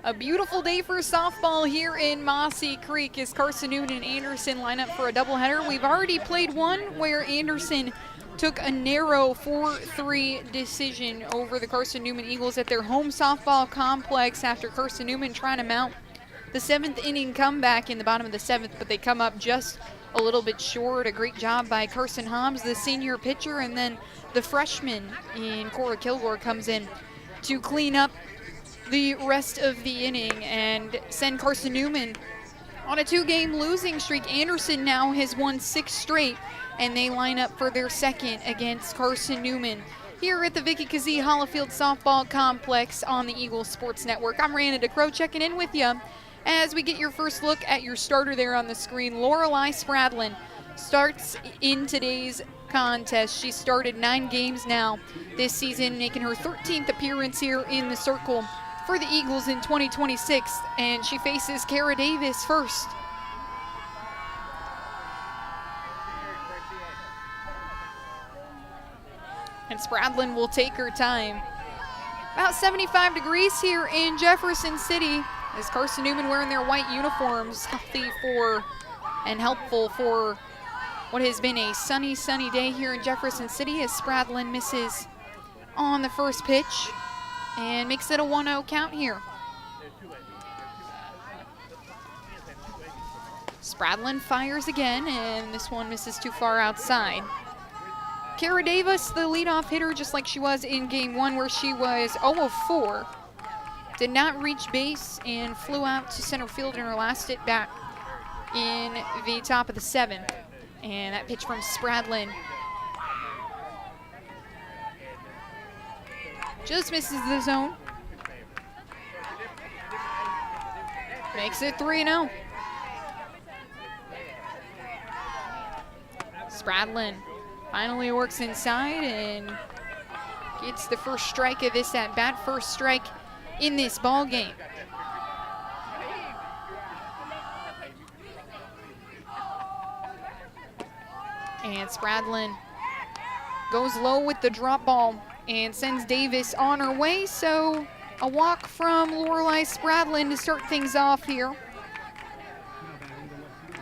A beautiful day for softball here in Mossy Creek as Carson-Newman and Anderson line up for a doubleheader. We've already played one where Anderson took a narrow 4-3 decision over the Carson-Newman Eagles at their home softball complex after Carson-Newman trying to mount the 7th inning comeback in the bottom of the 7th, but they come up just a little bit short. A great job by Carson Hobbs, the senior pitcher, and then the freshman in Cora Kilgore comes in to clean up the rest of the inning and send Carson-Newman on a 2-game losing streak. Anderson now has won 6 straight, and they line up for their second against Carson-Newman here at the Vicky Kazee Hollifield Softball Complex on the Eagles Sports Network. I'm Rana DeCrow checking in with you as we get your first look at your starter there on the screen. Lorelei Spradlin starts in today's contest. She started 9 games now this season, making her 13th appearance here in the circle for the Eagles in 2026, and she faces Kara Davis first. And Spradlin will take her time. About 75 degrees here in Jefferson City as Carson-Newman wearing their white uniforms, healthy for and helpful for what has been a sunny day here in Jefferson City as Spradlin misses on the first pitch and makes it a 1-0 count here. Spradlin fires again, and this one misses too far outside. Kara Davis, the leadoff hitter, just like she was in game 1 where she was 0 of 4. Did not reach base and flew out to center field in her last at bat in the top of the 7th. And that pitch from Spradlin just misses the zone. Makes it 3-0. Spradlin finally works inside and gets the first strike of this at bat, first strike in this ball game. And Spradlin goes low with the drop ball and sends Davis on her way, so a walk from Lorelei Spradlin to start things off here.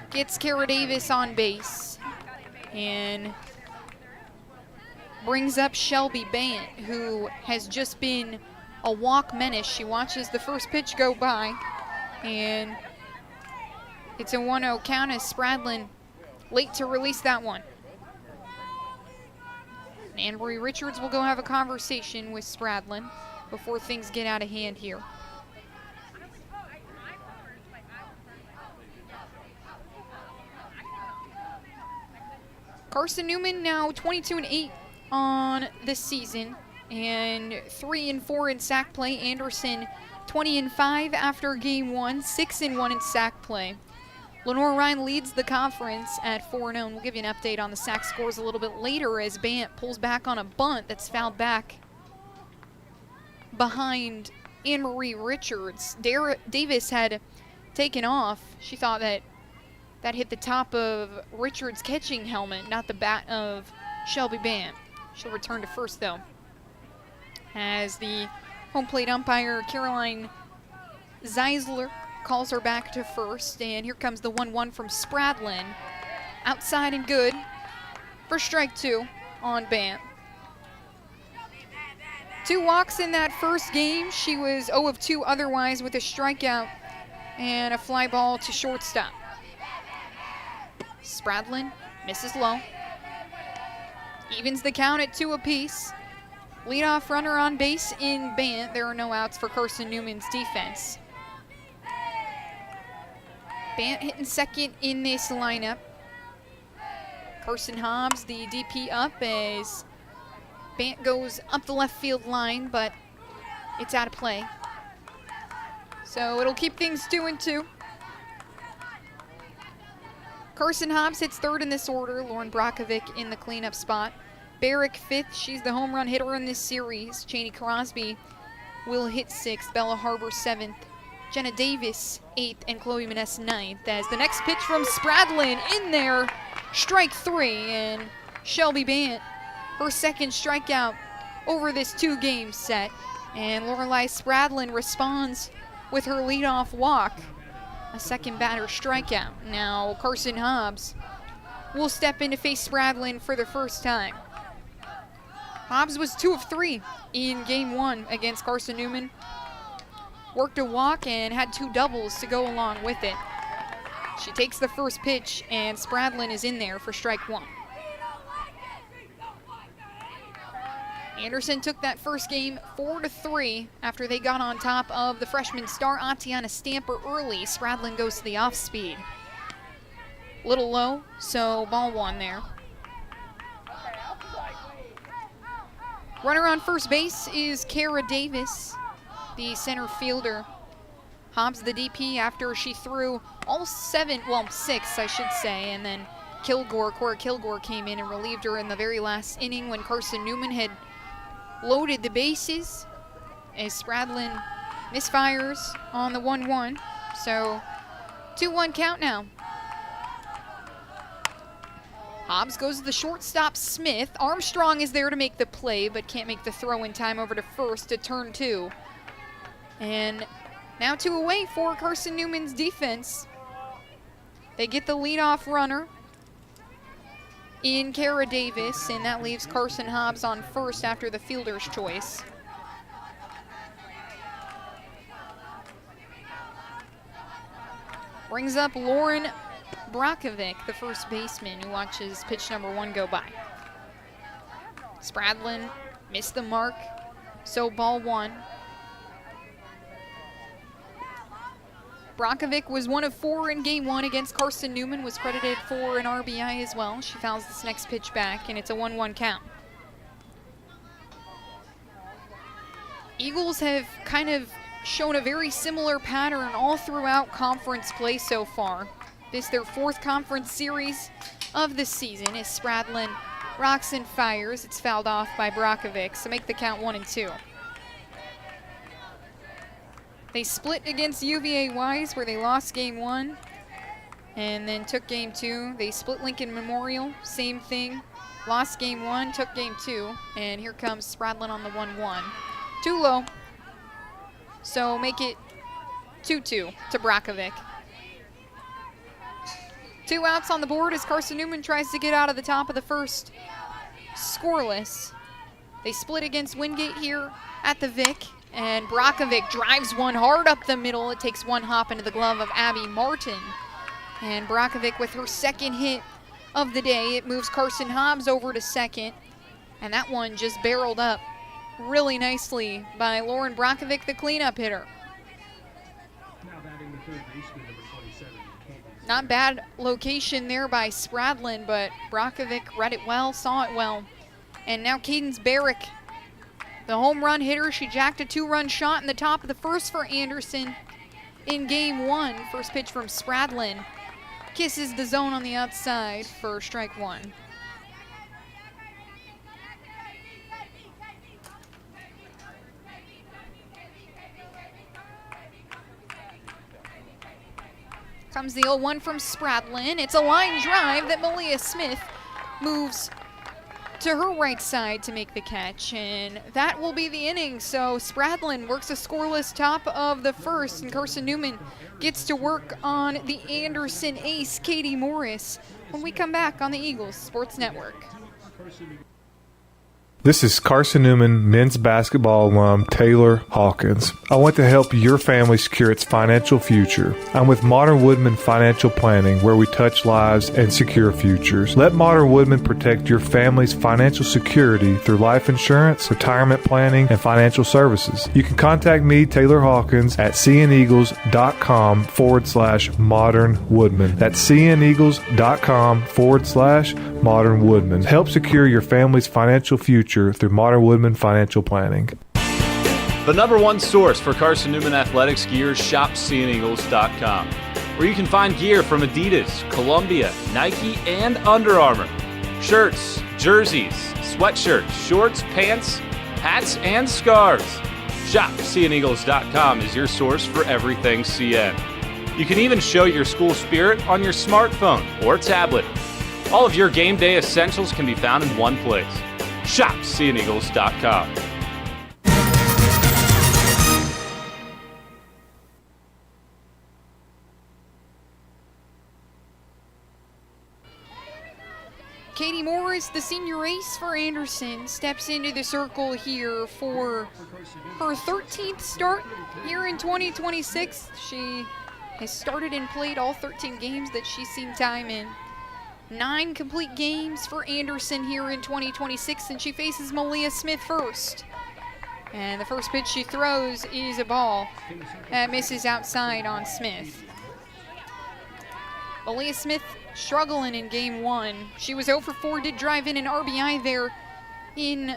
Gets Kara Davis on base and brings up Shelby Bant, who has just been a walk menace. She watches the first pitch go by, and it's a 1-0 count as Spradlin late to release that one. And Anne-Marie Richards will go have a conversation with Spradlin before things get out of hand here. Carson-Newman now 22-8 on this season and 3-4 in sack play. Anderson 20-5 after game 1, 6-1 in sack play. Lenore Ryan leads the conference at 4-0, and we'll give you an update on the sack scores a little bit later as Bant pulls back on a bunt that's fouled back behind Anne-Marie Richards. Davis had taken off. She thought that hit the top of Richards' catching helmet, not the bat of Shelby Bant. She'll return to first, though, as the home plate umpire, Caroline Zeisler, calls her back to first, and here comes the 1-1 from Spradlin. Outside and good for strike 2 on Bant. 2 walks in that first game. She was 0 of 2 otherwise with a strikeout and a fly ball to shortstop. Spradlin misses low. Evens the count at 2 apiece. Leadoff runner on base in Bant. There are no outs for Carson-Newman's defense. Bant hitting second in this lineup. Carson Hobbs, the DP, up as Bant goes up the left field line, but it's out of play. So it'll keep things 2-2. Carson Hobbs hits third in this order. Lauren Brockovic in the cleanup spot. Barrick fifth. She's the home run hitter in this series. Cheney Crosby will hit 6th. Bella Harbor 7th. Jenna Davis 8th, and Chloe Maness 9th, as the next pitch from Spradlin in there, strike 3, and Shelby Bant, her second strikeout over this 2-game set, and Lorelei Spradlin responds with her leadoff walk, a second batter strikeout. Now Carson Hobbs will step in to face Spradlin for the first time. Hobbs was 2 of 3 in game 1 against Carson-Newman. Worked a walk and had 2 doubles to go along with it. She takes the first pitch, and Spradlin is in there for strike 1. Anderson took that first game 4-3 after they got on top of the freshman star Atiana Stamper early. Spradlin goes to the off speed. Little low, so ball 1 there. Runner on first base is Kara Davis, the center fielder. Hobbs the DP after she threw all 6 I should say, and then Cora Kilgore came in and relieved her in the very last inning when Carson-Newman had loaded the bases as Spradlin misfires on the 1-1. So 2-1 count now. Hobbs goes to the shortstop Smith. Armstrong is there to make the play, but can't make the throw in time over to first to turn 2. And now 2 away for Carson-Newman's defense. They get the leadoff runner in Kara Davis, and that leaves Carson Hobbs on first after the fielder's choice. Brings up Lauren Brakovic, the first baseman, who watches pitch number 1 go by. Spradlin missed the mark, so ball 1. Brakovic was 1 of 4 in game 1 against Carson-Newman, was credited for an RBI as well. She fouls this next pitch back, and it's a 1-1 count. Eagles have kind of shown a very similar pattern all throughout conference play so far. This is their 4th conference series of the season as Spradlin rocks and fires. It's fouled off by Brakovic, so make the count 1-2. They split against UVA Wise, where they lost game 1 and then took game 2. They split Lincoln Memorial, same thing. Lost game 1, took game 2, and here comes Spradlin on the 1-1. Too low, so make it 2-2 to Brakovic. 2 outs on the board as Carson-Newman tries to get out of the top of the first scoreless. They split against Wingate here at the Vic, and Brakovic drives one hard up the middle. It takes 1 hop into the glove of Abby Martin. And Brakovic with her 2nd hit of the day. It moves Carson Hobbs over to 2nd, and that one just barreled up really nicely by Lauren Brakovic, the cleanup hitter. Not bad location there by Spradlin, but Brakovic read it well, saw it well. And now Cadence Barrick, the home run hitter. She jacked a 2-run shot in the top of the first for Anderson in game 1. First pitch from Spradlin kisses the zone on the outside for strike 1. Comes the 0-1 from Spradlin. It's a line drive that Malia Smith moves to her right side to make the catch, and that will be the inning. So Spradlin works a scoreless top of the first, and Carson-Newman gets to work on the Anderson ace, Katie Morris, when we come back on the Eagles Sports Network. This is Carson-Newman men's basketball alum Taylor Hawkins. I want to help your family secure its financial future. I'm with Modern Woodman Financial Planning, where we touch lives and secure futures. Let Modern Woodman protect your family's financial security through life insurance, retirement planning, and financial services. You can contact me, Taylor Hawkins, at cneagles.com/Modern Woodman. That's cneagles.com/Modern Woodman. Help secure your family's financial future through Modern Woodman Financial Planning. The #1 source for Carson-Newman athletics gear is shopcneagles.com, where you can find gear from Adidas, Columbia, Nike, and Under Armour. Shirts, jerseys, sweatshirts, shorts, pants, hats, and scarves. Shopcneagles.com is your source for everything CN. You can even show your school spirit on your smartphone or tablet. All of your game day essentials can be found in one place. Shopcneagles.com. Katie Morris, the senior ace for Anderson, steps into the circle here for her 13th start here in 2026. She has started and played all 13 games that she's seen time in. 9 complete games for Anderson here in 2026, and she faces Malia Smith first. And the first pitch she throws is a ball that misses outside on Smith. Malia Smith struggling in game 1. She was 0 for 4, did drive in an RBI there in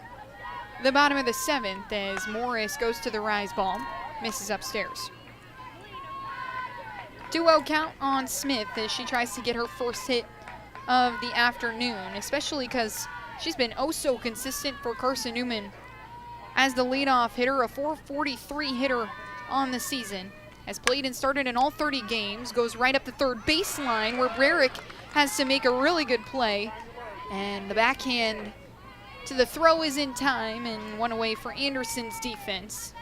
the bottom of the 7th as Morris goes to the rise ball, misses upstairs. 2-0 count on Smith as she tries to get her first hit of the afternoon, especially because she's been oh so consistent for Carson-Newman as the leadoff hitter, a .443 hitter on the season. Has played and started in all 30 games, goes right up the third baseline where Brerick has to make a really good play. And the backhand to the throw is in time and one away for Anderson's defense.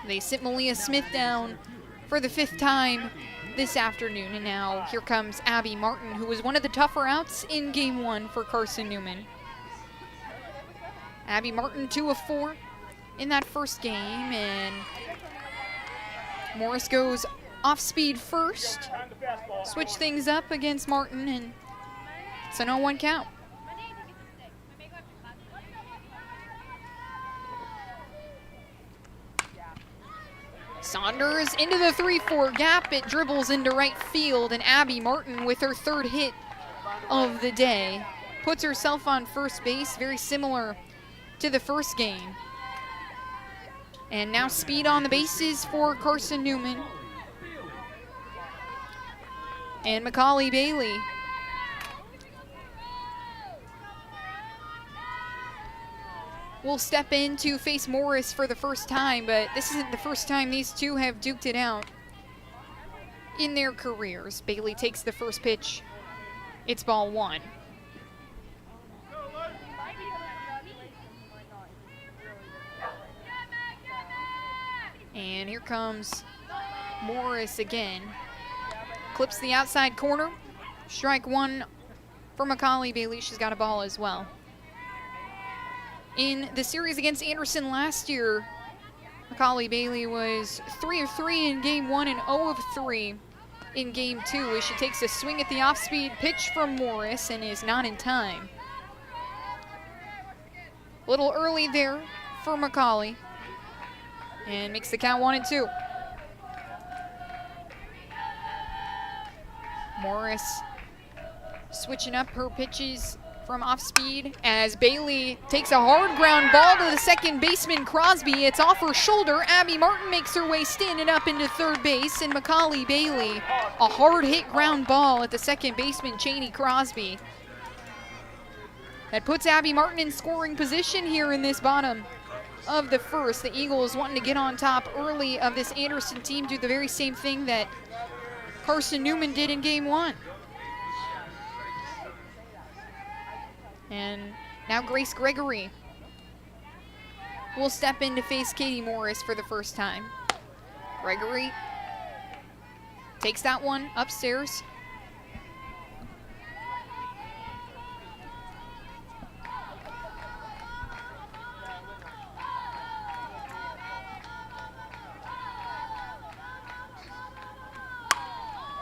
They sit Malia Smith down for the 5th time this afternoon. And now here comes Abby Martin, who was one of the tougher outs in game 1 for Carson-Newman. Abby Martin 2 of 4 in that first game, and Morris goes off speed first. Switch things up against Martin, and it's an 0-1 count. Saunders into the 3-4 gap. It dribbles into right field, and Abby Martin with her 3rd hit of the day puts herself on first base, very similar to the first game. And now speed on the bases for Carson-Newman. And Macaulay Bailey will step in to face Morris for the first time, but this isn't the first time these two have duked it out in their careers. Bailey takes the first pitch. It's ball 1. And here comes Morris again. Clips the outside corner. Strike 1 for Macaulay Bailey. She's got a ball as well. In the series against Anderson last year, Macaulay Bailey was 3 of 3 in game 1 and 0 of 3 in game 2 as she takes a swing at the off-speed pitch from Morris and is not in time. A little early there for Macaulay. And makes the count 1-2. Morris switching up her pitches from off speed as Bailey takes a hard ground ball to the second baseman Crosby. It's off her shoulder. Abby Martin makes her way standing up into third base, and Macaulay Bailey, a hard hit ground ball at the second baseman Cheney Crosby. That puts Abby Martin in scoring position here in this bottom of the first. The Eagles wanting to get on top early of this Anderson team, do the very same thing that Carson-Newman did in game 1. And now Grace Gregory will step in to face Katie Morris for the first time. Gregory takes that one upstairs.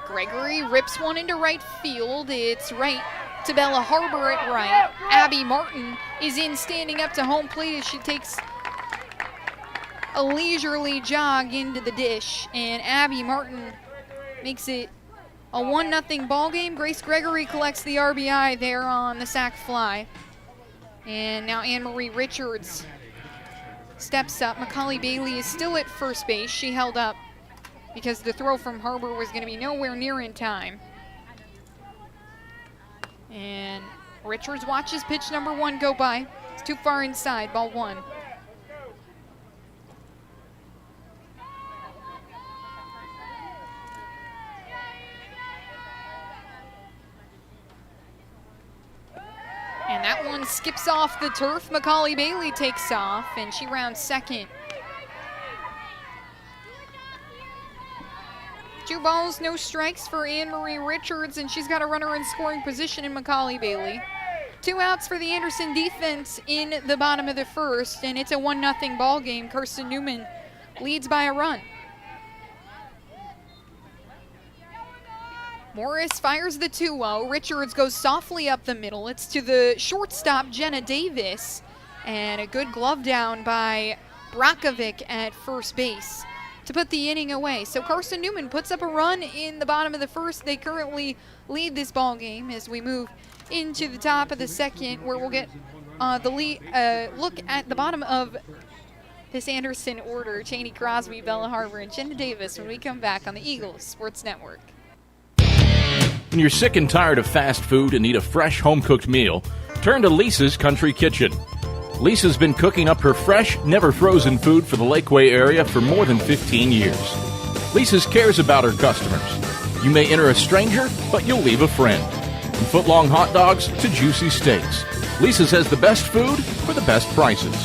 Gregory rips one into right field. It's right to Bella Harbor at right. Abby Martin is in standing up to home plate as she takes a leisurely jog into the dish. And Abby Martin makes it a 1-0 ball game. Grace Gregory collects the RBI there on the sac fly. And now Anne-Marie Richards steps up. Macaulay Bailey is still at first base. She held up because the throw from Harbor was going to be nowhere near in time. And Richards watches pitch number 1 go by. It's too far inside, ball 1. And that one skips off the turf. Macaulay Bailey takes off, and she rounds second. 2 balls, no strikes for Anne-Marie Richards, and she's got a runner in scoring position in Macaulay Bailey. 2 outs for the Anderson defense in the bottom of the first, and it's a 1-0 ball game. Carson-Newman leads by a run. Morris fires the 2-0. Richards goes softly up the middle. It's to the shortstop, Jenna Davis, and a good glove down by Brakovic at first base to put the inning away. So Carson-Newman puts up a run in the bottom of the first. They currently lead this ball game as we move into the top of the second, where we'll get the lead, look at the bottom of this Anderson order: Cheney Crosby, Bella Harbor, and Jenna Davis when we come back on the Eagles Sports Network. When you're sick and tired of fast food and need a fresh home-cooked meal, turn to Lisa's Country Kitchen. Lisa's been cooking up her fresh, never-frozen food for the Lakeway area for more than 15 years. Lisa's cares about her customers. You may enter a stranger, but you'll leave a friend. From foot-long hot dogs to juicy steaks, Lisa's has the best food for the best prices.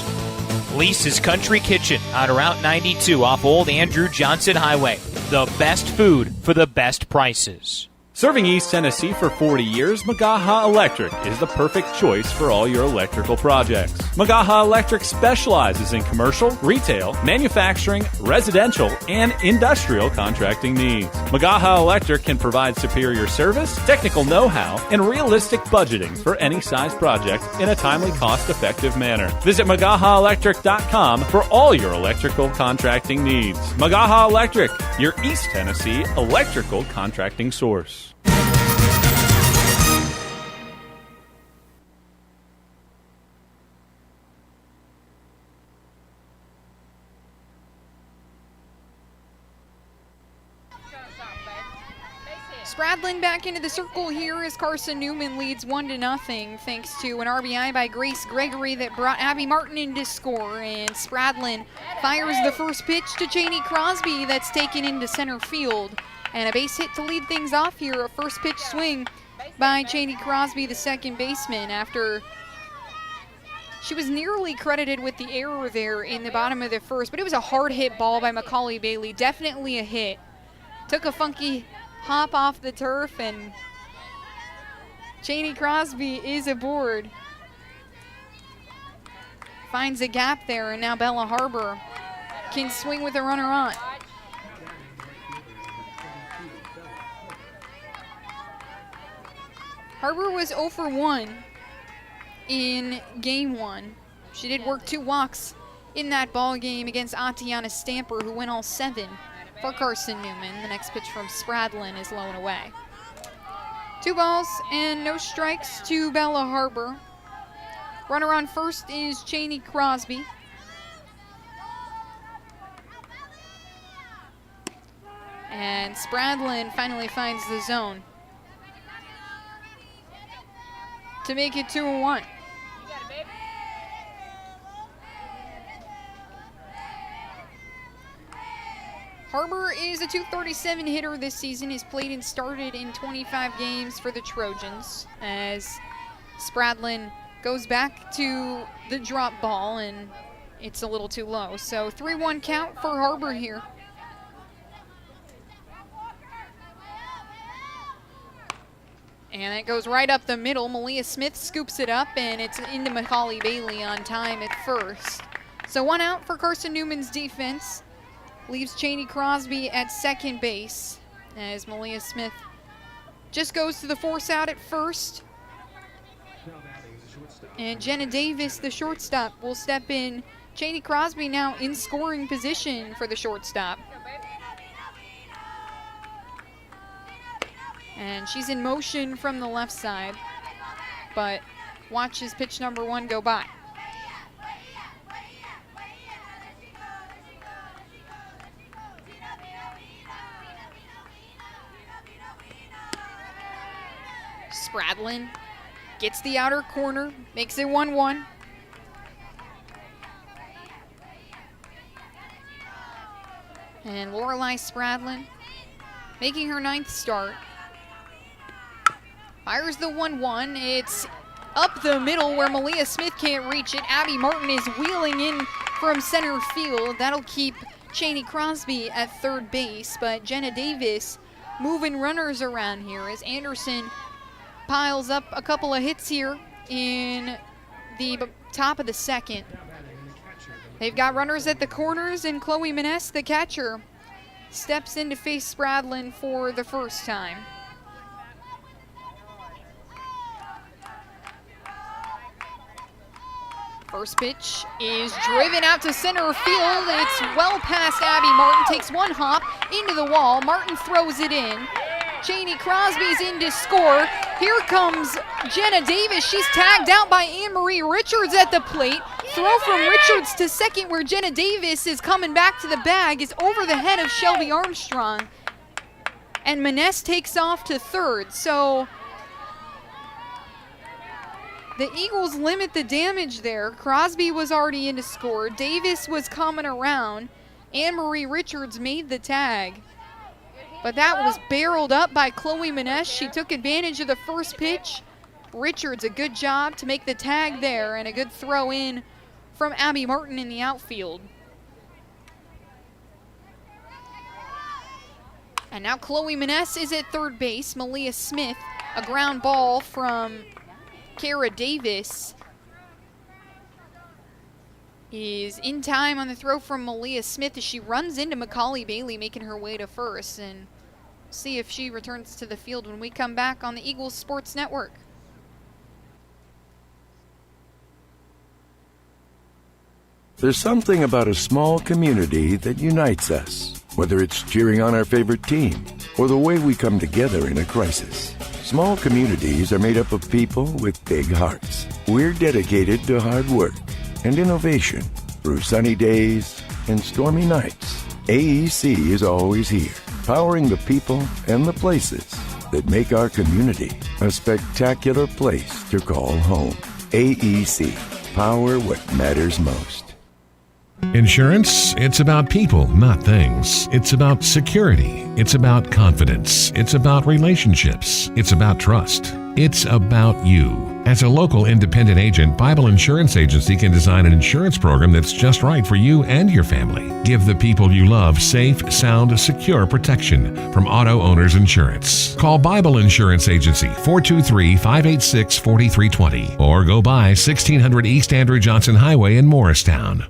Lisa's Country Kitchen on Route 92 off Old Andrew Johnson Highway. The best food for the best prices. Serving East Tennessee for 40 years, Magaha Electric is the perfect choice for all your electrical projects. Magaha Electric specializes in commercial, retail, manufacturing, residential, and industrial contracting needs. Magaha Electric can provide superior service, technical know-how, and realistic budgeting for any size project in a timely, cost-effective manner. Visit MagahaElectric.com for all your electrical contracting needs. Magaha Electric, your East Tennessee electrical contracting source. Spradlin back into the circle here as Carson-Newman leads 1-0 thanks to an RBI by Grace Gregory that brought Abby Martin in to score. And Spradlin fires the first pitch to Cheney Crosby that's taken into center field. And a base hit to lead things off here. A first pitch swing by Cheney Crosby, the second baseman, after she was nearly credited with the error there in the bottom of the first. But it was a hard hit ball by Macaulay Bailey. Definitely a hit. Took a funky hop off the turf, and Cheney Crosby is aboard. Finds a gap there, and now Bella Harbor can swing with a runner on. Harbor was 0 for 1 in game 1. She did work 2 walks in that ball game against Atiana Stamper, who went all 7 for Carson-Newman. The next pitch from Spradlin is low and away. 2 balls and no strikes to Bella Harbor. Runner on first is Cheney Crosby. And Spradlin finally finds the zone to make it 2-1. Harbor is a .237 hitter this season. Has played and started in 25 games for the Trojans as Spradlin goes back to the drop ball, and it's a little too low. So 3-1 count for Harbor here. And it goes right up the middle. Malia Smith scoops it up, and it's into Macaulay Bailey on time at first. So 1 out for Carson-Newman's defense. Leaves Cheney Crosby at second base as Malia Smith just goes to the force out at first. And Jenna Davis, the shortstop, will step in. Cheney Crosby now in scoring position for the shortstop. And she's in motion from the left side, but watches pitch number 1 go by. Spradlin gets the outer corner, makes it 1-1. And Lorelei Spradlin making her 9th start. Fires the 1-1. It's up the middle where Malia Smith can't reach it. Abby Martin is wheeling in from center field. That'll keep Cheney Crosby at third base, but Jenna Davis moving runners around here as Anderson piles up a couple of hits here in the top of the second. They've got runners at the corners, and Chloe Maness, the catcher, steps in to face Spradlin for the first time. First pitch is driven out to center field. It's well past Abby Martin, takes one hop into the wall. Martin throws it in. Cheney Crosby's in to score. Here comes Jenna Davis. She's tagged out by Anne-Marie Richards at the plate. Throw from Richards to second, where Jenna Davis is coming back to the bag, is over the head of Shelby Armstrong. And Maness takes off to third. So the Eagles limit the damage there. Crosby was already in to score. Davis was coming around. Anne-Marie Richards made the tag. But that was barreled up by Chloe Maness. She took advantage of the first pitch. Richards, a good job to make the tag there, and a good throw in from Abby Martin in the outfield. And now Chloe Maness is at third base. Malia Smith, a ground ball from Kara Davis, is in time on the throw from Malia Smith as she runs into Macaulay Bailey, making her way to first. And see if she returns to the field when we come back on the Eagles Sports Network. There's something about a small community that unites us, whether it's cheering on our favorite team or the way we come together in a crisis. Small communities are made up of people with big hearts. We're dedicated to hard work and innovation through sunny days and stormy nights. AEC is always here, powering the people and the places that make our community a spectacular place to call home. AEC, power what matters most. Insurance, it's about people, not things. It's about security. It's about confidence. It's about relationships. It's about trust. It's about you. As a local independent agent, Bible Insurance Agency can design an insurance program that's just right for you and your family. Give the people you love safe, sound, secure protection from Auto Owners Insurance. Call Bible Insurance Agency 423-586-4320 or go by 1600 East Andrew Johnson Highway in Morristown.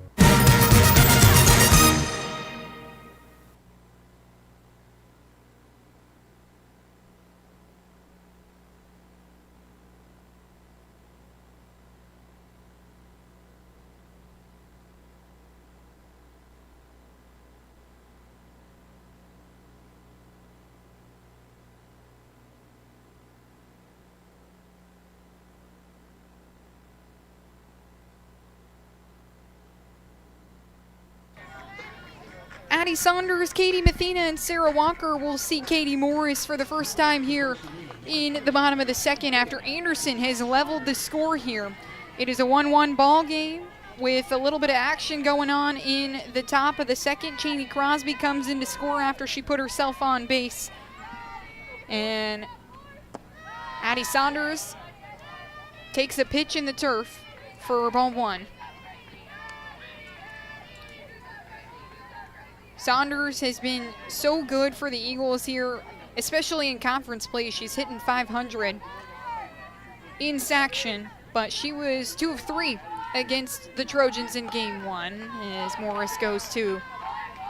Addie Saunders, Katie Mathena, and Sarah Walker will see Katie Morris for the first time here in the bottom of the second after Anderson has leveled the score here. It is a 1-1 ball game with a little bit of action going on in the top of the second. Cheney Crosby comes in to score after she put herself on base. And Addie Saunders takes a pitch in the turf for ball one. Saunders has been so good for the Eagles here, especially in conference play. She's hitting .500 in Saction, but she was 2 of 3 against the Trojans in game one as Morris goes to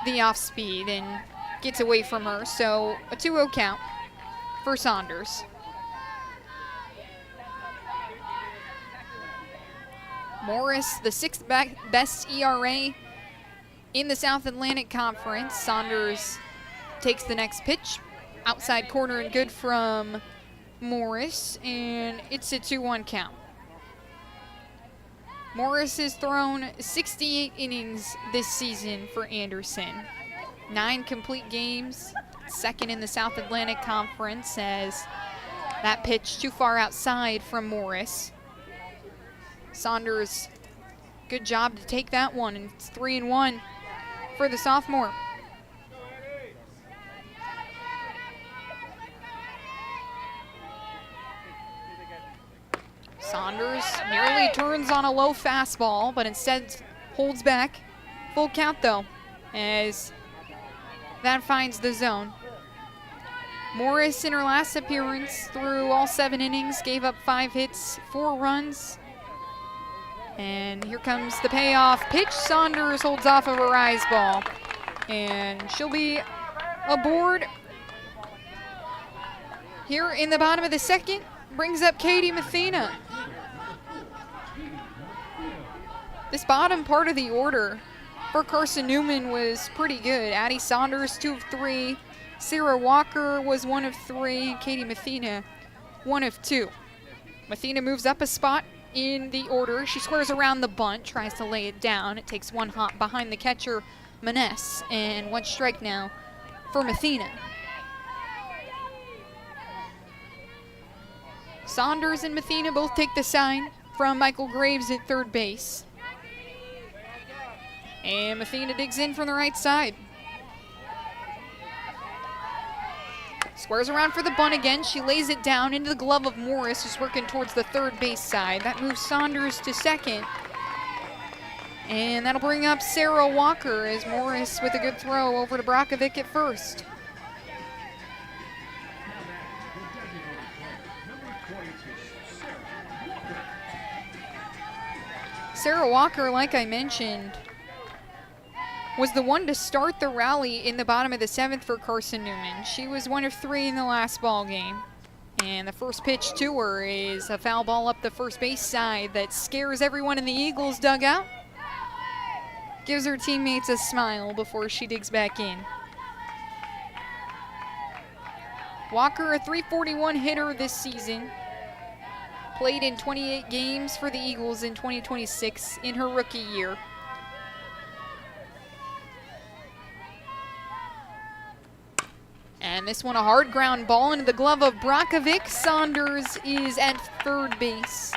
the off speed and gets away from her. So a 2-0 count for Saunders. Morris, the 6th best ERA in the South Atlantic Conference. Saunders takes the next pitch. Outside corner and good from Morris, and it's a 2-1 count. Morris has thrown 68 innings this season for Anderson. 9 complete games, second in the South Atlantic Conference, as that pitch too far outside from Morris. Saunders, good job to take that one, and it's 3-1 for the sophomore. Saunders nearly turns on a low fastball, but instead holds back. Full count though as that finds the zone. Morris, in her last appearance through all 7 innings, gave up 5 hits, 4 runs. And here comes the payoff pitch. Saunders holds off of a rise ball. And she'll be aboard here in the bottom of the second. Brings up Katie Mathena. This bottom part of the order for Carson-Newman was pretty good. Addie Saunders, 2 of 3. Sarah Walker was 1 of 3. And Katie Mathena, 1 of 2. Mathena moves up a spot in the order. She squares around the bunt, tries to lay it down. It takes 1 hop behind the catcher, Maness, and 1 strike now for Mathena. Saunders and Mathena both take the sign from Michael Graves at third base. And Mathena digs in from the right side. Squares around for the bunt again. She lays it down into the glove of Morris, who's working towards the third base side. That moves Saunders to second. And that'll bring up Sarah Walker as Morris with a good throw over to Brakovic at first. Sarah Walker, like I mentioned, was the one to start the rally in the bottom of the 7th for Carson-Newman. She was 1 of 3 in the last ball game. And the first pitch to her is a foul ball up the first base side that scares everyone in the Eagles dugout. Gives her teammates a smile before she digs back in. Walker, a .341 hitter this season. Played in 28 games for the Eagles in 2026 in her rookie year. And this one a hard ground ball into the glove of Brakovic. Saunders is at third base.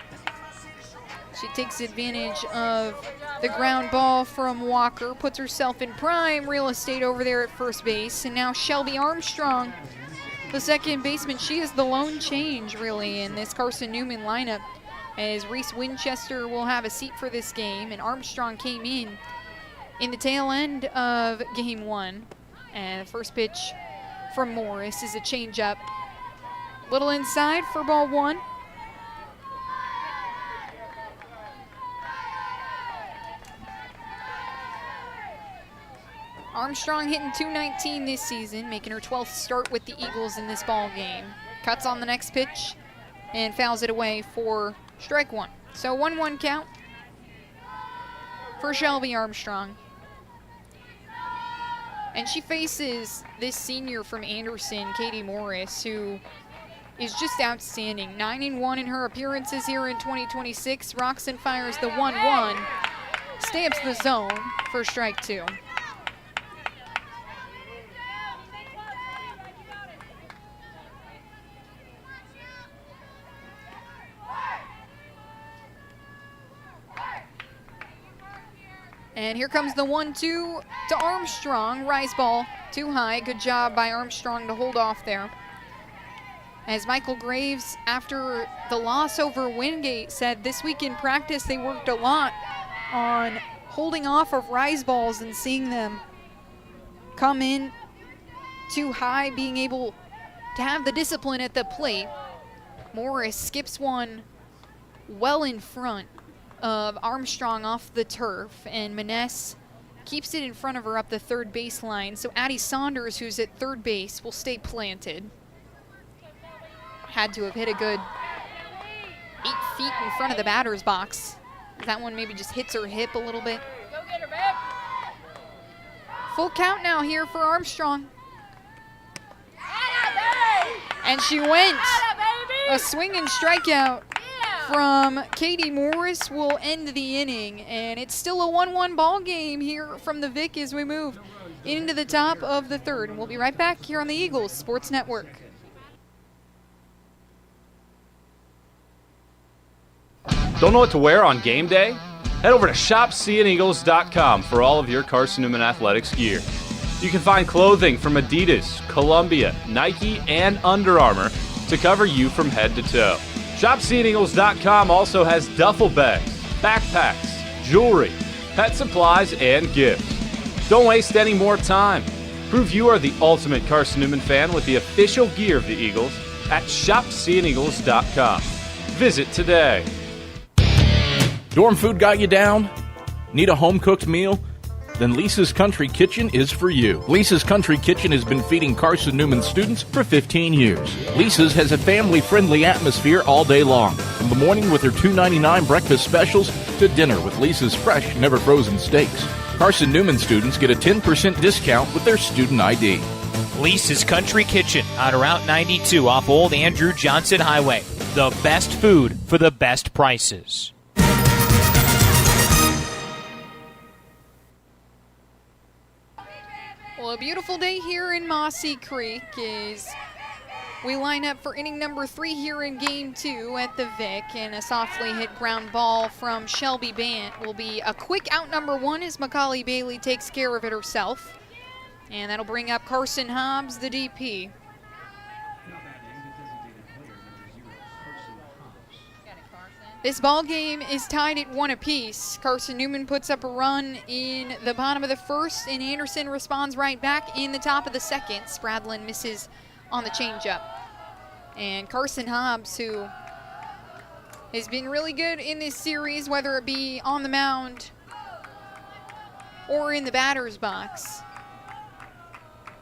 She takes advantage of the ground ball from Walker, puts herself in prime real estate over there at first base. And now Shelby Armstrong, the second baseman. She is the lone change, really, in this Carson-Newman lineup, as Reese Winchester will have a seat for this game. And Armstrong came in the tail end of game 1. And the first pitch from Morris is a changeup. Little inside for ball 1. Armstrong hitting .219 this season, making her 12th start with the Eagles in this ball game. Cuts on the next pitch and fouls it away for strike 1. So 1-1 count for Shelby Armstrong. And she faces this senior from Anderson, Katie Morris, who is just outstanding. 9-1 in her appearances here in 2026. Rocks and fires the 1-1. Stamps the zone for strike 2. And here comes the 1-2 to Armstrong. Rise ball too high. Good job by Armstrong to hold off there. As Michael Graves, after the loss over Wingate, said this week in practice they worked a lot on holding off of rise balls and seeing them come in too high, being able to have the discipline at the plate. Morris skips one well in front of Armstrong off the turf, and Maness keeps it in front of her up the third baseline. So Addie Saunders, who's at third base, will stay planted. Had to have hit a good 8 feet in front of the batter's box. That one maybe just hits her hip a little bit. Full count now here for Armstrong. And she went. A swinging strikeout from Katie Morris will end the inning, and it's still a 1-1 ball game here from the Vic as we move into the top of the third. And we'll be right back here on the Eagles Sports Network. Don't know what to wear on game day? Head over to shopseeandeagles.com for all of your Carson-Newman Athletics gear. You can find clothing from Adidas, Columbia, Nike, and Under Armour to cover you from head to toe. ShopSeeingEagles.com also has duffel bags, backpacks, jewelry, pet supplies, and gifts. Don't waste any more time. Prove you are the ultimate Carson-Newman fan with the official gear of the Eagles at shopseeandeagles.com. Visit today. Dorm food got you down? Need a home-cooked meal? Then Lisa's Country Kitchen is for you. Lisa's Country Kitchen has been feeding Carson-Newman students for 15 years. Lisa's has a family-friendly atmosphere all day long, from the morning with their $2.99 breakfast specials to dinner with Lisa's fresh, never-frozen steaks. Carson-Newman students get a 10% discount with their student ID. Lisa's Country Kitchen on Route 92 off Old Andrew Johnson Highway. The best food for the best prices. Well, a beautiful day here in Mossy Creek as we line up for inning number 3 here in game 2 at the Vic, and a softly hit ground ball from Shelby Bant will be a quick out number 1 as Macaulay Bailey takes care of it herself. And that'll bring up Carson Hobbs, the DP. This ball game is tied at 1 apiece. Carson-Newman puts up a run in the bottom of the first, and Anderson responds right back in the top of the second. Spradlin misses on the changeup. And Carson Hobbs, who has been really good in this series, whether it be on the mound or in the batter's box,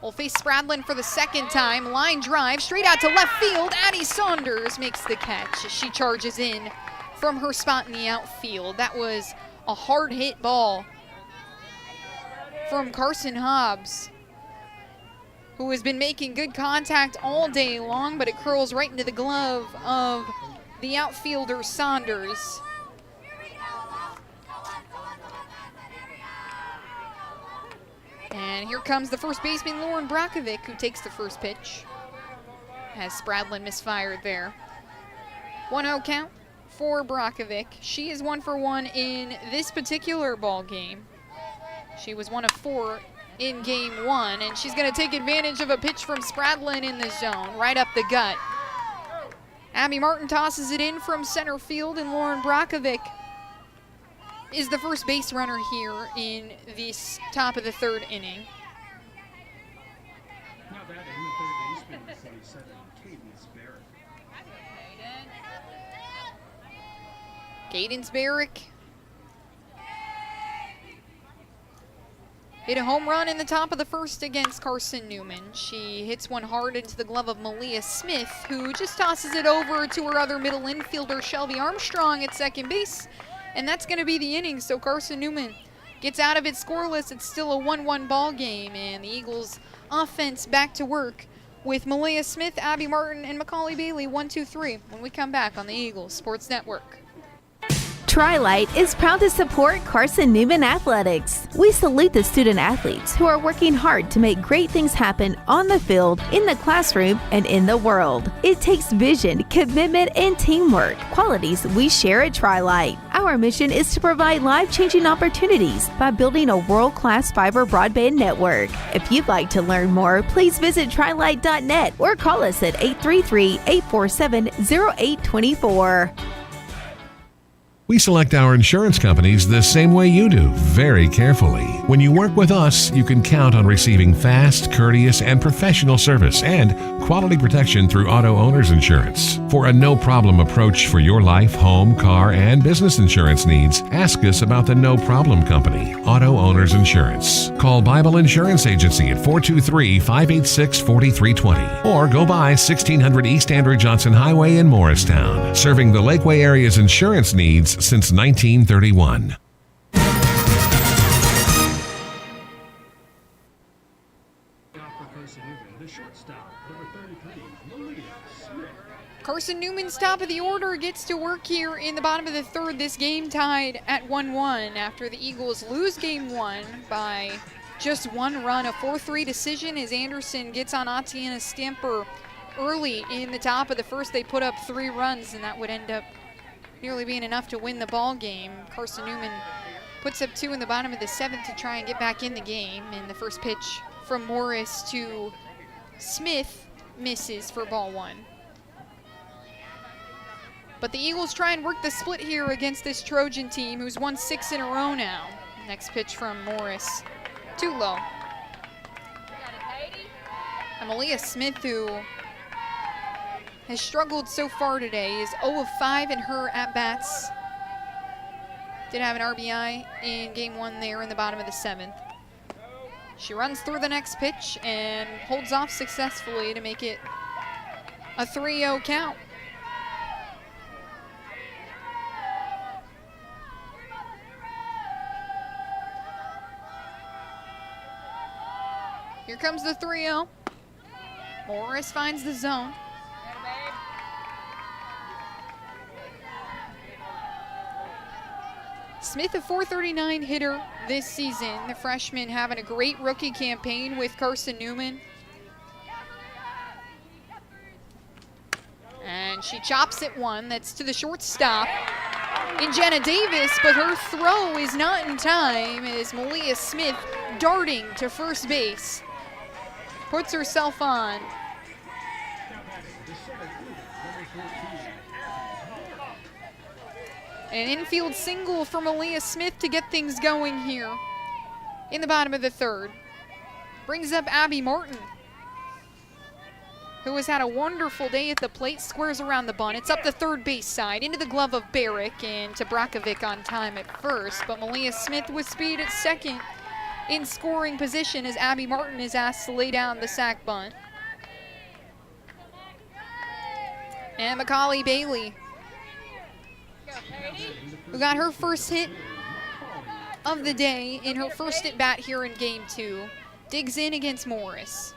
will face Spradlin for the second time. Line drive straight out to left field. Addie Saunders makes the catch as she charges in from her spot in the outfield. That was a hard hit ball from Carson Hobbs, who has been making good contact all day long, but it curls right into the glove of the outfielder Saunders. And here comes the first baseman, Lauren Brakovic, who takes the first pitch. Has Spradlin misfired there. 1-0 count for Brakovic. She is 1 for 1 in this particular ball game. She was 1 of 4 in game 1, and she's going to take advantage of a pitch from Spradlin in the zone, right up the gut. Abby Martin tosses it in from center field, and Lauren Brakovic is the first base runner here in this top of the 3rd inning. Not bad, and the third baseman is 77, Cadence Barrett. Cadence Barrick hit a home run in the top of the first against Carson-Newman. She hits one hard into the glove of Malia Smith, who just tosses it over to her other middle infielder, Shelby Armstrong, at second base. And that's going to be the inning, so Carson-Newman gets out of it scoreless. It's still a 1-1 ball game, and the Eagles offense back to work with Malia Smith, Abby Martin, and Macaulay Bailey, 1-2-3, when we come back on the Eagles Sports Network. Tri-Light is proud to support Carson-Newman Athletics. We salute the student athletes who are working hard to make great things happen on the field, in the classroom, and in the world. It takes vision, commitment, and teamwork, qualities we share at Tri-Light. Our mission is to provide life-changing opportunities by building a world-class fiber broadband network. If you'd like to learn more, please visit trilight.net or call us at 833-847-0824. We select our insurance companies the same way you do, very carefully. When you work with us, you can count on receiving fast, courteous, and professional service and quality protection through Auto Owners Insurance. For a no-problem approach for your life, home, car, and business insurance needs, ask us about the No Problem Company, Auto Owners Insurance. Call Bible Insurance Agency at 423-586-4320 or go by 1600 East Andrew Johnson Highway in Morristown, serving the Lakeway area's insurance needs since 1931. Carson-Newman's top of the order gets to work here in the bottom of the 3rd. This game tied at 1-1 after the Eagles lose game 1 by just 1 run. A 4-3 decision as Anderson gets on Atiana Stamper early in the top of the 1st. They put up 3 runs, and that would end up nearly being enough to win the ball game. Carson-Newman puts up 2 in the bottom of the 7th to try and get back in the game. And the first pitch from Morris to Smith misses for ball 1. But the Eagles try and work the split here against this Trojan team, who's won 6 in a row now. Next pitch from Morris Too low. Malia Smith, who has struggled so far today, is 0 of 5 in her at-bats. Did have an RBI in game 1 there in the bottom of the 7th. She runs through the next pitch and holds off successfully to make it a 3-0 count. Here comes the 3-0. Morris finds the zone. Smith, a .439 hitter this season. The freshman having a great rookie campaign with Carson-Newman. And she chops it one. That's to the shortstop in Jenna Davis, but her throw is not in time as Malia Smith darting to first base. Puts herself on. An infield single for Malia Smith to get things going here in the bottom of the 3rd. Brings up Abby Martin, who has had a wonderful day at the plate, squares around the bunt. It's up the third base side, into the glove of Barrick, and to Brakovic on time at first. But Malia Smith with speed at second in scoring position as Abby Martin is asked to lay down the sac bunt. And Macaulay Bailey, who got her first hit of the day in her first at bat here in game 2, digs in against Morris.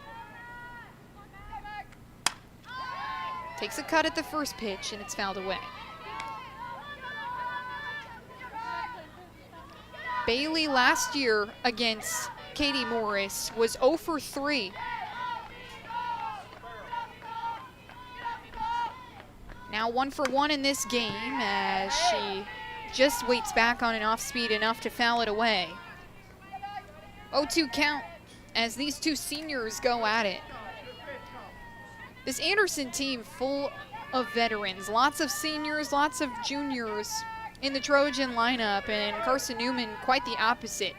Takes a cut at the first pitch, and it's fouled away. Bailey last year against Katie Morris was 0 for 3. Now 1 for 1 in this game as she just waits back on an off-speed enough to foul it away. 0-2 count as these two seniors go at it. This Anderson team full of veterans, lots of seniors, lots of juniors in the Trojan lineup, and Carson-Newman quite the opposite.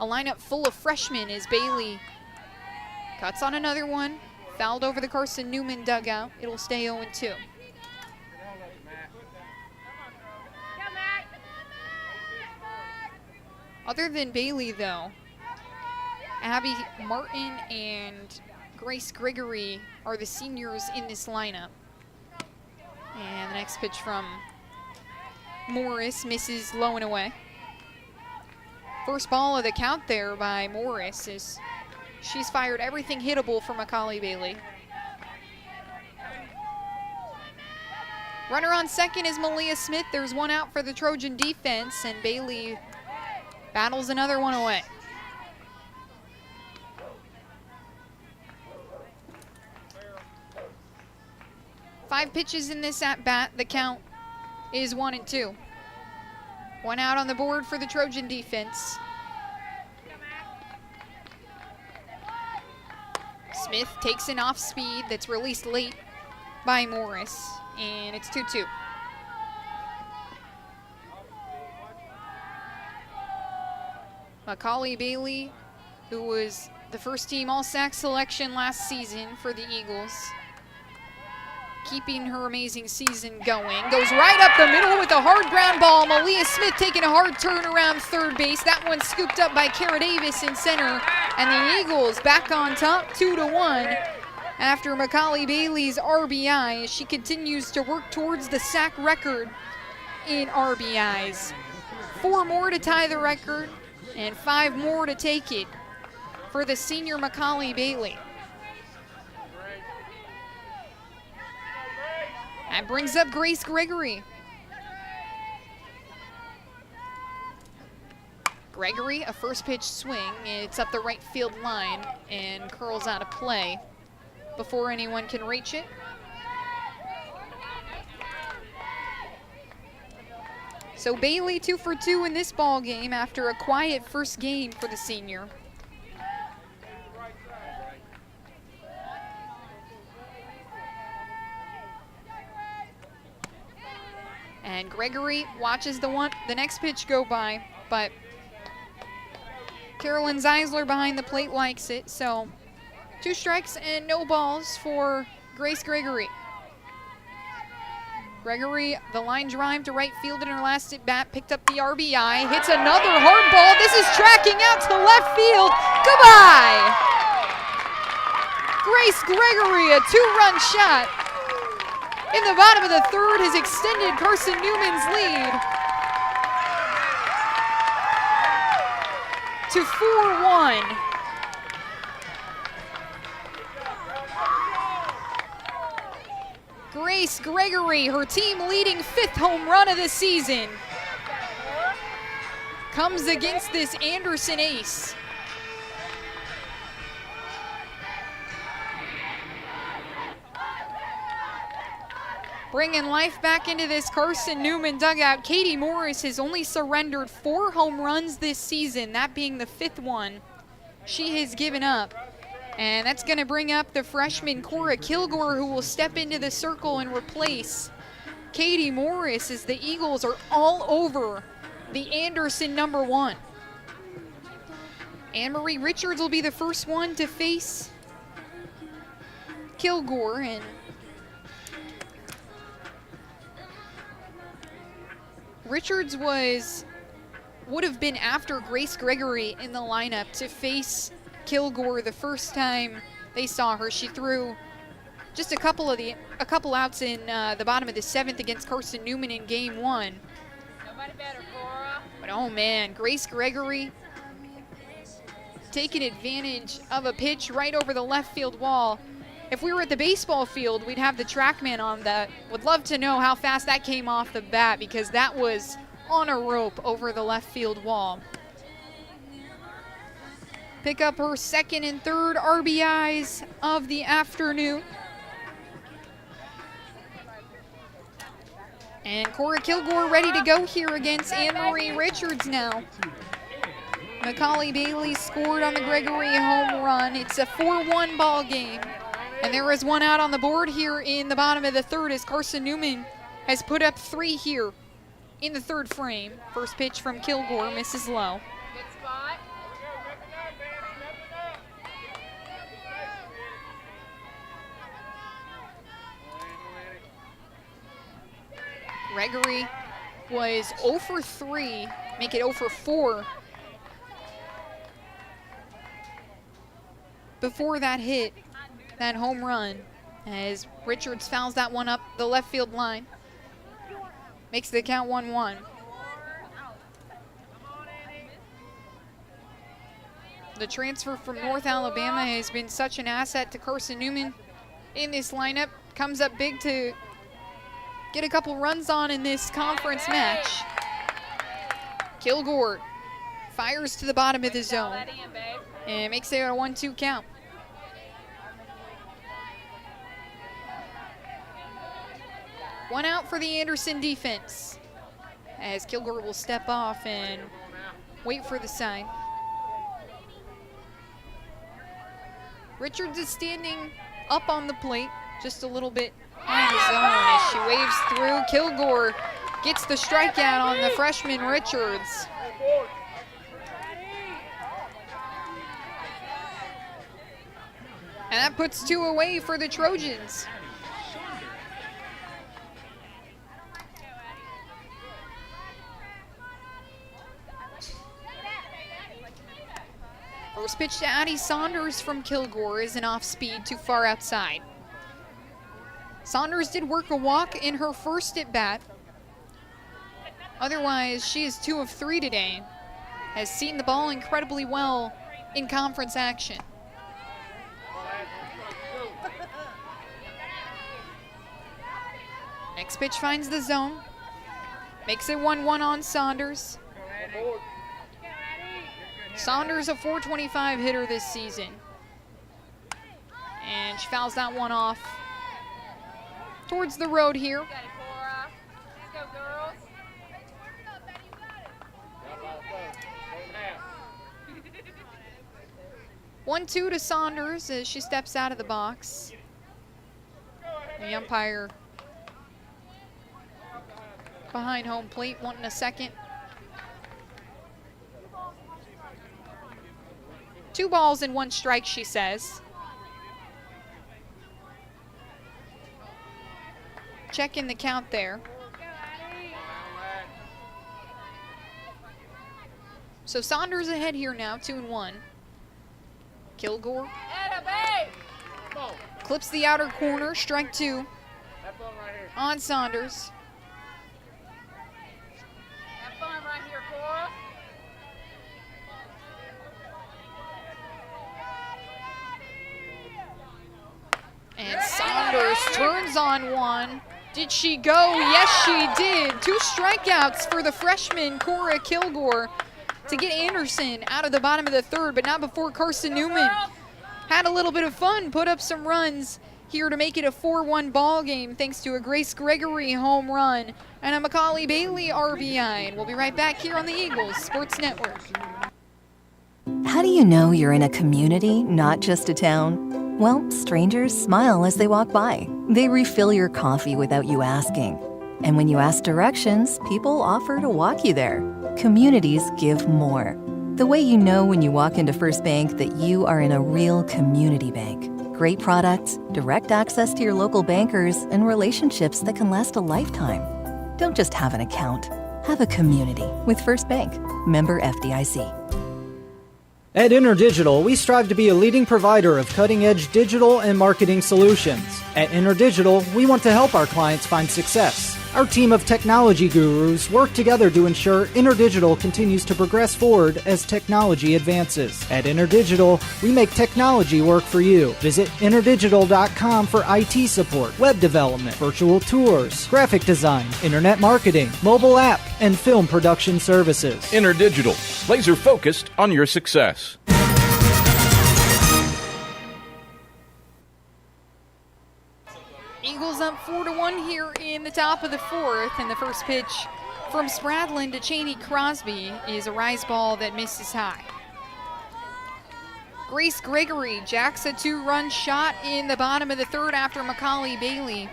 A lineup full of freshmen as Bailey cuts on another one, fouled over the Carson-Newman dugout. It'll stay 0-2. Other than Bailey, though, Abby Martin and Grace Gregory are the seniors in this lineup. And the next pitch from Morris misses low and away. First ball of the count there by Morris is she's fired everything hittable for Macaulay Bailey. Runner on second is Malia Smith. There's one out for the Trojan defense, and Bailey battles another one away. Five pitches in this at-bat. The count is 1-2. One out on the board for the Trojan defense. Smith takes an off speed that's released late by Morris, and it's 2-2. Macaulay Bailey, who was the first team All-SAC selection last season for the Eagles, keeping her amazing season going. Goes right up the middle with a hard ground ball. Malia Smith taking a hard turn around third base. That one scooped up by Kara Davis in center. And the Eagles back on top 2-1 after Macaulay Bailey's RBI as she continues to work towards the sack record in RBIs. 4 more to tie the record and 5 more to take it for the senior Macaulay Bailey. That brings up Grace Gregory. Gregory, a first pitch swing. It's up the right field line and curls out of play before anyone can reach it. So Bailey 2 for 2 in this ball game after a quiet first game for the senior. And Gregory watches the next pitch go by, but Carolyn Zeisler behind the plate likes it, so 2 strikes and no balls for Grace Gregory. Gregory, the line drive to right field in her last at bat, picked up the RBI, hits another hard ball. This is tracking out to left field. Goodbye! Grace Gregory, a 2-run shot in the bottom of the 3rd has extended Carson-Newman's lead to 4-1. Grace Gregory, her team leading 5th home run of the season, comes against this Anderson ace. Bringing life back into this Carson-Newman dugout, Katie Morris has only surrendered 4 home runs this season, that being the 5th one she has given up. And that's going to bring up the freshman Cora Kilgore, who will step into the circle and replace Katie Morris as the Eagles are all over the Anderson number 1. Anne-Marie Richards will be the first one to face Kilgore, and Richards would have been after Grace Gregory in the lineup to face Kilgore the first time they saw her. She threw just a couple outs in the bottom of the 7th against Carson-Newman in game 1. But oh man, Grace Gregory taking advantage of a pitch right over the left field wall. If we were at the baseball field, we'd have the TrackMan on that. Would love to know how fast that came off the bat, because that was on a rope over the left field wall. Pick up her 2nd and 3rd RBIs of the afternoon. And Cora Kilgore ready to go here against Anne-Marie Richards now. Macaulay Bailey scored on the Gregory home run. It's a 4-1 ball game. And there is 1 out on the board here in the bottom of the 3rd as Carson-Newman has put up 3 here in the 3rd frame. First pitch from Kilgore misses low. Gregory was 0 for 3, make it 0 for 4 before that hit, that home run, as Richards fouls that one up the left field line. Makes the count 1-1. The transfer from North Alabama has been such an asset to Carson-Newman in this lineup. Comes up big to get a couple runs on in this conference match. Kilgore fires to the bottom of the zone and makes it a 1-2 count. One out for the Anderson defense, as Kilgore will step off and wait for the sign. Richards is standing up on the plate, just a little bit behind the zone as she waves through. Kilgore gets the strikeout on the freshman Richards. And that puts 2 away for the Trojans. First pitch to Addie Saunders from Kilgore is an off speed too far outside. Saunders did work a walk in her first at bat. Otherwise, she is 2 of 3 today. Has seen the ball incredibly well in conference action. Next pitch finds the zone. Makes it 1-1 on Saunders. Saunders a .425 hitter this season. And she fouls that one off towards the road here. 1-2 to Saunders as she steps out of the box. The umpire behind home plate wanting a second. 2 balls and 1 strike, she says. Checking the count there. So Saunders ahead here now, 2-1. Kilgore clips the outer corner, strike 2 on Saunders. And Saunders turns on 1. Did she go? Yes, she did. 2 strikeouts for the freshman, Cora Kilgore, to get Anderson out of the bottom of the 3rd, but not before Carson-Newman had a little bit of fun, put up some runs here to make it a 4-1 ball game thanks to a Grace Gregory home run and a Macaulay Bailey RBI. And we'll be right back here on the Eagles Sports Network. How do you know you're in a community, not just a town? Well, strangers smile as they walk by. They refill your coffee without you asking. And when you ask directions, people offer to walk you there. Communities give more. The way you know when you walk into First Bank that you are in a real community bank. Great products, direct access to your local bankers, and relationships that can last a lifetime. Don't just have an account. Have a community with First Bank. Member FDIC. At InterDigital, we strive to be a leading provider of cutting-edge digital and marketing solutions. At InterDigital, we want to help our clients find success. Our team of technology gurus work together to ensure InterDigital continues to progress forward as technology advances. At InterDigital, we make technology work for you. Visit interdigital.com for IT support, web development, virtual tours, graphic design, internet marketing, mobile app, and film production services. InterDigital, laser focused on your success. Eagles up 4-1 here in the top of the 4th, and the first pitch from Spradlin to Cheney Crosby is a rise ball that misses high. Grace Gregory jacks a 2-run shot in the bottom of the 3rd after Macaulay Bailey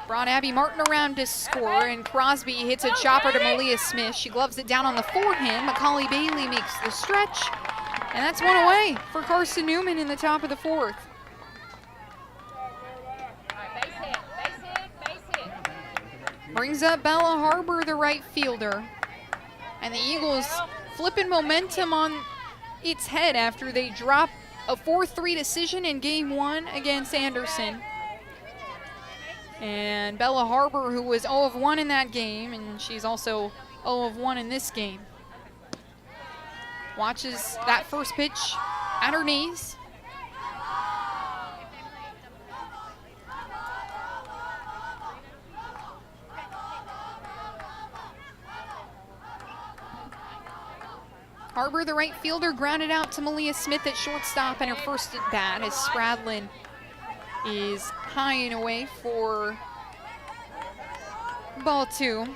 brought Abby Martin around to score, and Crosby hits a chopper to Malia Smith. She gloves it down on the forehand. Macaulay Bailey makes the stretch, and that's 1 away for Carson-Newman in the top of the 4th. Brings up Bella Harbor, the right fielder. And the Eagles flipping momentum on its head after they drop a 4-3 decision in Game 1 against Anderson. And Bella Harbor, who was 0-1 in that game, and she's also 0-1 in this game. Watches that first pitch at her knees. Harbor, the right fielder, grounded out to Malia Smith at shortstop, and her first at bat as Spradlin is high and away for ball 2.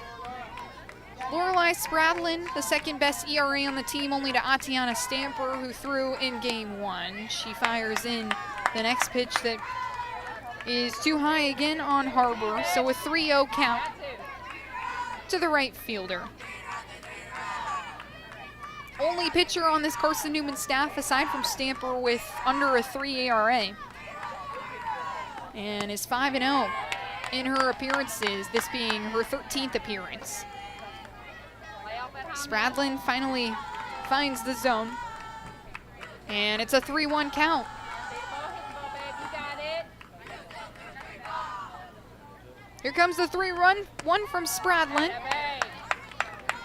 Lorelei Spradlin, the second best ERA on the team, only to Atiana Stamper, who threw in Game 1. She fires in the next pitch that is too high again on Harbor, so a 3-0 count to the right fielder. Only pitcher on this Carson-Newman staff aside from Stamper with under a 3 ERA. And is 5-0 in her appearances, this being her 13th appearance. Spradlin finally finds the zone. And it's a 3-1 count. Here comes the 3-run, one from Spradlin.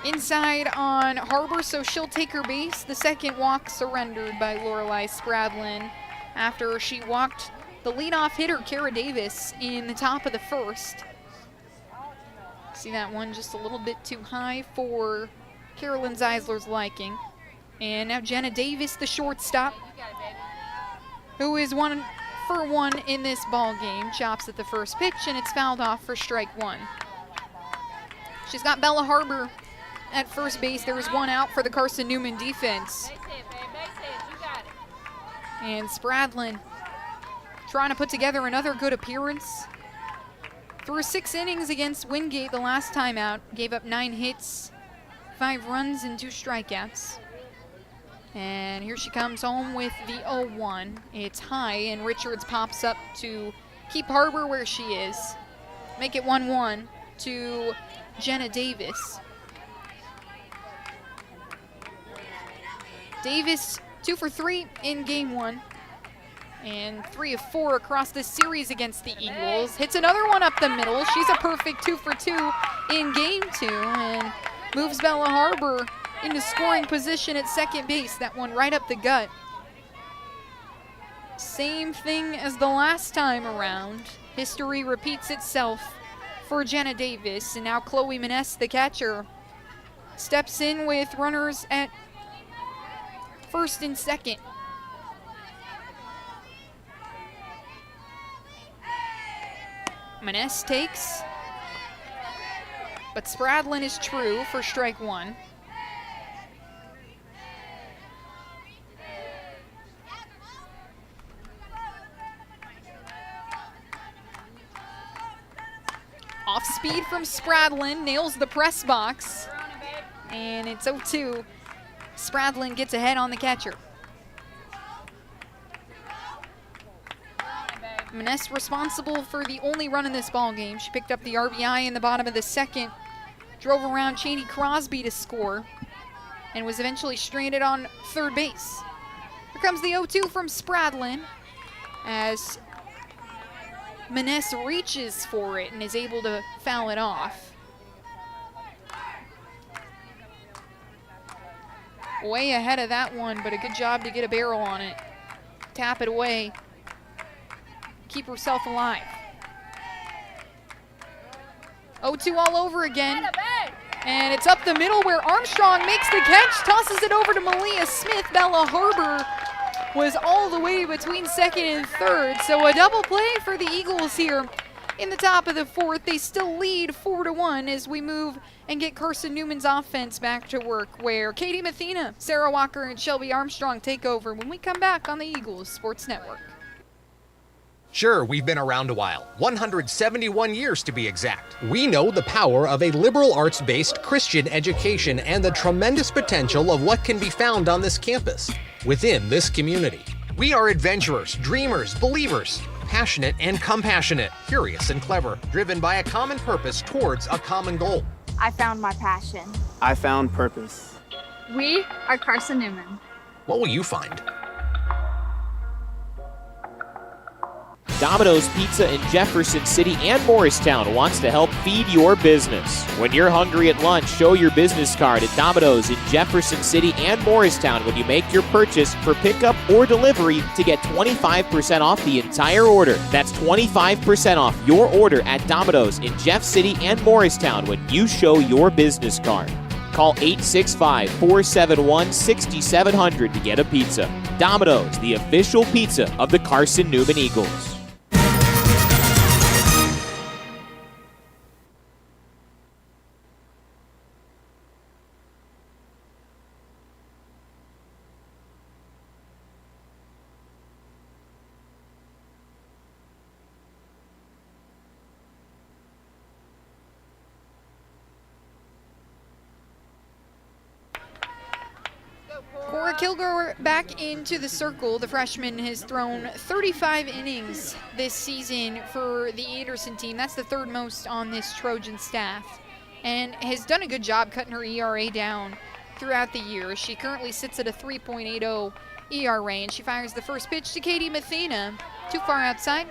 Inside on Harbor, so she'll take her base. The second walk surrendered by Lorelei Spradlin after she walked the leadoff hitter, Kara Davis, in the top of the 1st. See that one just a little bit too high for Carolyn Zeisler's liking. And now Jenna Davis, the shortstop, who is 1 for 1 in this ball game, chops at the first pitch, and it's fouled off for strike 1. She's got Bella Harbor at first base. There was 1 out for the Carson-Newman defense. And Spradlin trying to put together another good appearance. Through 6 innings against Wingate the last time out, gave up 9 hits, 5 runs, and 2 strikeouts. And here she comes home with the 0-1. It's high, and Richards pops up to keep Harbor where she is. Make it 1-1 to Jenna Davis. Davis 2 for 3 in game 1. And 3 of 4 across this series against the Eagles. Hits another one up the middle. She's a perfect 2 for 2 in game 2 and moves Bella Harbor into scoring position at second base. That one right up the gut. Same thing as the last time around. History repeats itself for Jenna Davis. And now Chloe Maness, the catcher, steps in with runners at first and second. Maness takes, but Spradlin is true for strike 1. Off speed from Spradlin, nails the press box, and it's 0-2. Spradlin gets ahead on the catcher. Maness responsible for the only run in this ball game. She picked up the RBI in the bottom of the second, drove around Cheney Crosby to score, and was eventually stranded on third base. Here comes the 0-2 from Spradlin as Maness reaches for it and is able to foul it off. Way ahead of that one, but a good job to get a barrel on it. Tap it away. Keep herself alive. 0-2 all over again. And it's up the middle where Armstrong makes the catch, tosses it over to Malia Smith. Bella Harbor was all the way between second and third. So a double play for the Eagles here in the top of the fourth. They still lead 4-1 as we move and get Carson-Newman's offense back to work, where Katie Mathena, Sarah Walker, and Shelby Armstrong take over when we come back on the Eagles Sports Network. Sure, we've been around a while, 171 years to be exact. We know the power of a liberal arts-based Christian education and the tremendous potential of what can be found on this campus, within this community. We are adventurers, dreamers, believers, passionate and compassionate, curious and clever, driven by a common purpose towards a common goal. I found my passion. I found purpose. We are Carson-Newman. What will you find? Domino's Pizza in Jefferson City and Morristown wants to help feed your business. When you're hungry at lunch, show your business card at Domino's in Jefferson City and Morristown when you make your purchase for pickup or delivery to get 25% off the entire order. That's 25% off your order at Domino's in Jeff City and Morristown when you show your business card. Call 865-471-6700 to get a pizza. Domino's, the official pizza of the Carson-Newman Eagles. Cora Kilgore back into the circle. The freshman has thrown 35 innings this season for the Anderson team. That's the third most on this Trojan staff, and has done a good job cutting her ERA down throughout the year. She currently sits at a 3.80 ERA, and she fires the first pitch to Katie Mathena. Too far outside.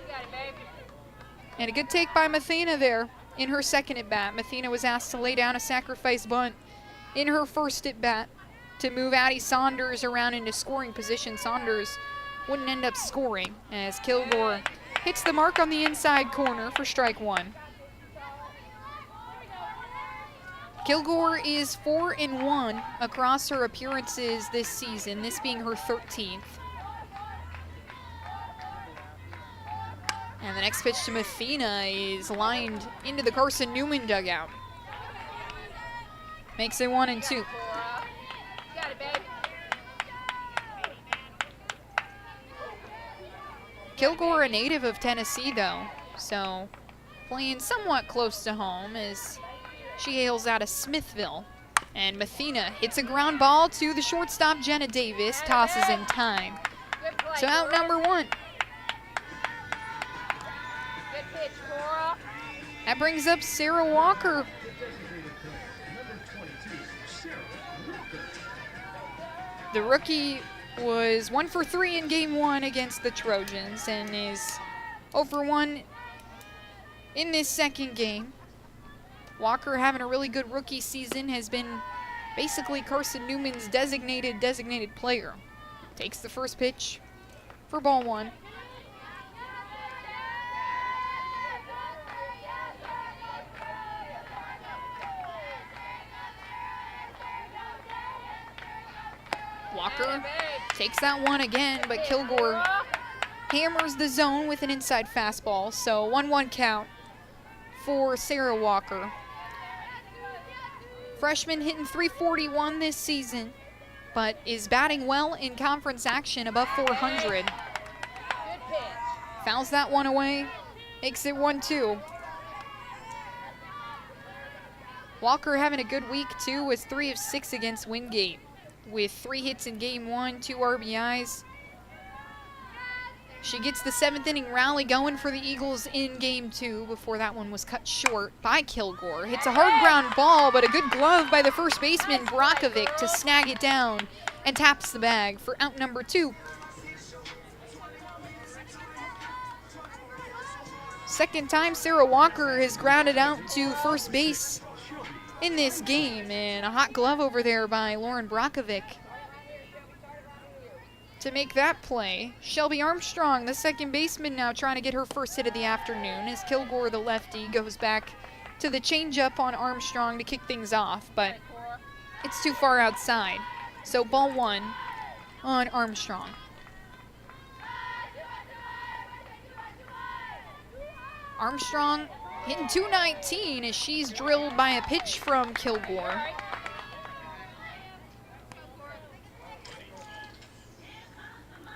And a good take by Mathena there in her second at-bat. Mathena was asked to lay down a sacrifice bunt in her first at-bat to move Addie Saunders around into scoring position. Saunders wouldn't end up scoring as Kilgore hits the mark on the inside corner for strike 1. Kilgore is 4-1 across her appearances this season, this being her 13th. And the next pitch to Mathena is lined into the Carson-Newman dugout. Makes it 1-2. Kilgore, a native of Tennessee, though, so playing somewhat close to home as she hails out of Smithville. And Mathena hits a ground ball to the shortstop, Jenna Davis, tosses in time. So out number 1. That brings up Sarah Walker. The rookie was 1 for 3 in game 1 against the Trojans and is 0 for 1 in this second game. Walker, having a really good rookie season, has been basically Carson-Newman's designated player. Takes the first pitch for ball 1. Walker takes that one again, but Kilgore hammers the zone with an inside fastball. So 1-1 count for Sarah Walker. Freshman hitting .341 this season, but is batting well in conference action, above .400. Fouls that one away, makes it 1-2. Walker having a good week too, was 3 of 6 against Wingate, with 3 hits in game 1, 2 RBIs. She gets the 7th inning rally going for the Eagles in game 2 before that one was cut short by Kilgore. Hits a hard ground ball, but a good glove by the first baseman, Brakovic, to snag it down and taps the bag for out number 2. Second time Sarah Walker has grounded out to first base in this game, and a hot glove over there by Lauren Brakovic to make that play. Shelby Armstrong, the second baseman, now trying to get her first hit of the afternoon as Kilgore, the lefty, goes back to the changeup on Armstrong to kick things off, but it's too far outside. So ball 1 on Armstrong. Armstrong hitting .219 as she's drilled by a pitch from Kilgore.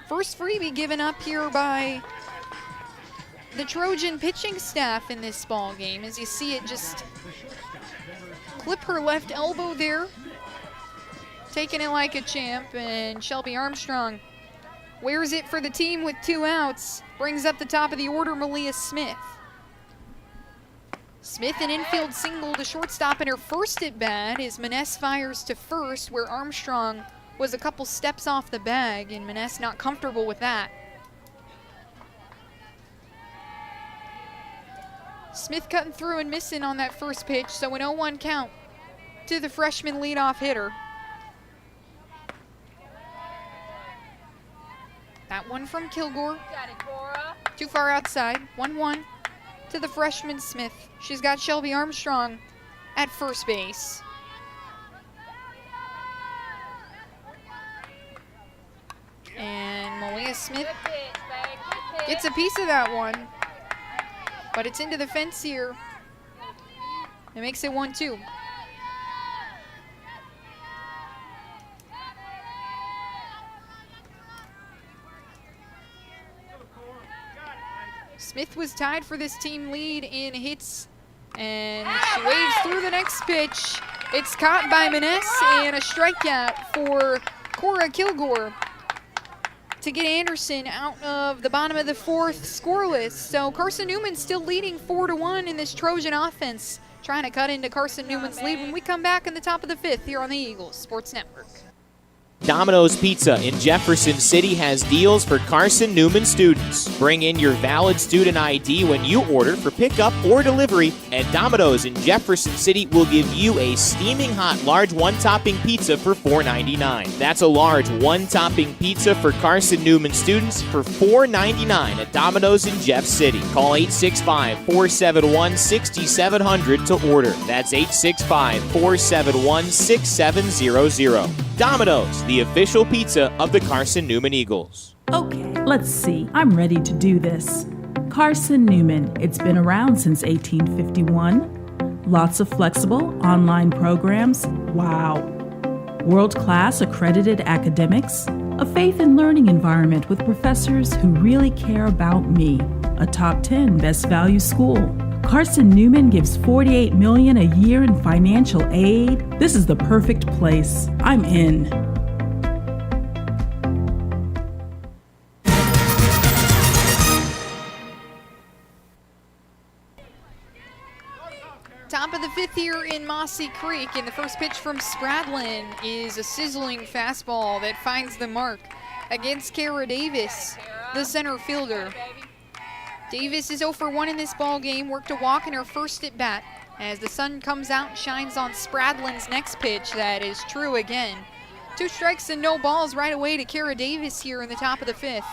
First freebie given up here by the Trojan pitching staff in this ball game, as you see it just clip her left elbow there, taking it like a champ, and Shelby Armstrong wears it for the team with 2 outs. Brings up the top of the order, Malia Smith. Smith an infield single to shortstop in her first at bat as Maness fires to first, where Armstrong was a couple steps off the bag, and Maness not comfortable with that. Smith cutting through and missing on that first pitch, so an 0-1 count to the freshman leadoff hitter. That one from Kilgore. Too far outside. 1-1 to the freshman Smith. She's got Shelby Armstrong at first base. And Malia Smith gets a piece of that one, but it's into the fence here. It makes it 1-2. Smith was tied for this team lead in hits, and she waves through the next pitch. It's caught by Maness, and a strikeout for Cora Kilgore to get Anderson out of the bottom of the 4th scoreless. So Carson-Newman still leading 4-1 in this Trojan offense, trying to cut into Carson-Newman's lead when we come back in the top of the 5th here on the Eagles Sports Network. Domino's Pizza in Jefferson City has deals for Carson-Newman students. Bring in your valid student ID when you order for pickup or delivery, and Domino's in Jefferson City will give you a steaming hot large one-topping pizza for $4.99. That's a large one-topping pizza for Carson-Newman students for $4.99 at Domino's in Jeff City. Call 865-471-6700 to order. That's 865-471-6700. Domino's, the official pizza of the Carson-Newman Eagles. Okay, let's see. I'm ready to do this. Carson-Newman. It's been around since 1851. Lots of flexible online programs. Wow. World-class accredited academics. A faith and learning environment with professors who really care about me. A top 10 best value school. Carson-Newman gives $48 million a year in financial aid. This is the perfect place. I'm in. Top of the fifth here in Mossy Creek, and the first pitch from Spradlin is a sizzling fastball that finds the mark against Kara Davis, the center fielder. Davis is 0 for 1 in this ball game, worked a walk in her first at bat. As the sun comes out and shines on Spradlin's next pitch, that is true again. 2 strikes and no balls right away to Kara Davis here in the top of the fifth.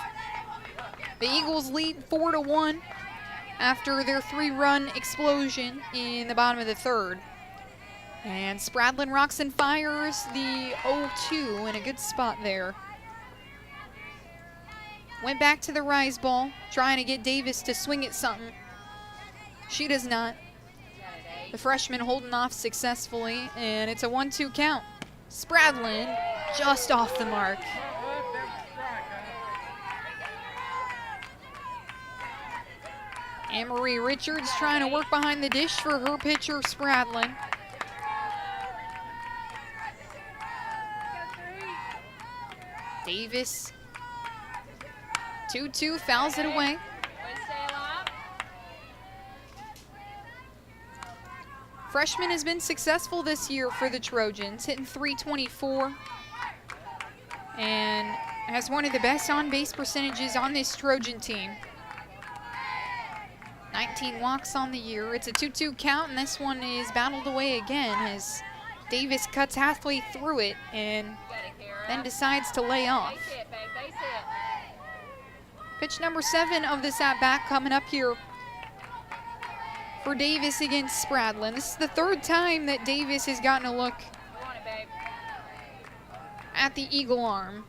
The Eagles lead 4-1 after their 3-run explosion in the bottom of the third. And Spradlin rocks and fires the 0-2 in a good spot there. Went back to the rise ball, trying to get Davis to swing at something. She does not. The freshman holding off successfully, and it's a 1-2 count. Spradlin just off the mark. Anne-Marie Richards trying to work behind the dish for her pitcher, Spradlin. Davis, 2-2, fouls it away. Freshman has been successful this year for the Trojans, hitting .324 and has one of the best on-base percentages on this Trojan team. 19 walks on the year. It's a 2-2 count, and this one is battled away again as Davis cuts halfway through it and then decides to lay off. Pitch number 7 of this at-bat coming up here for Davis against Spradlin. This is the 3rd time that Davis has gotten a look at the Eagle arm.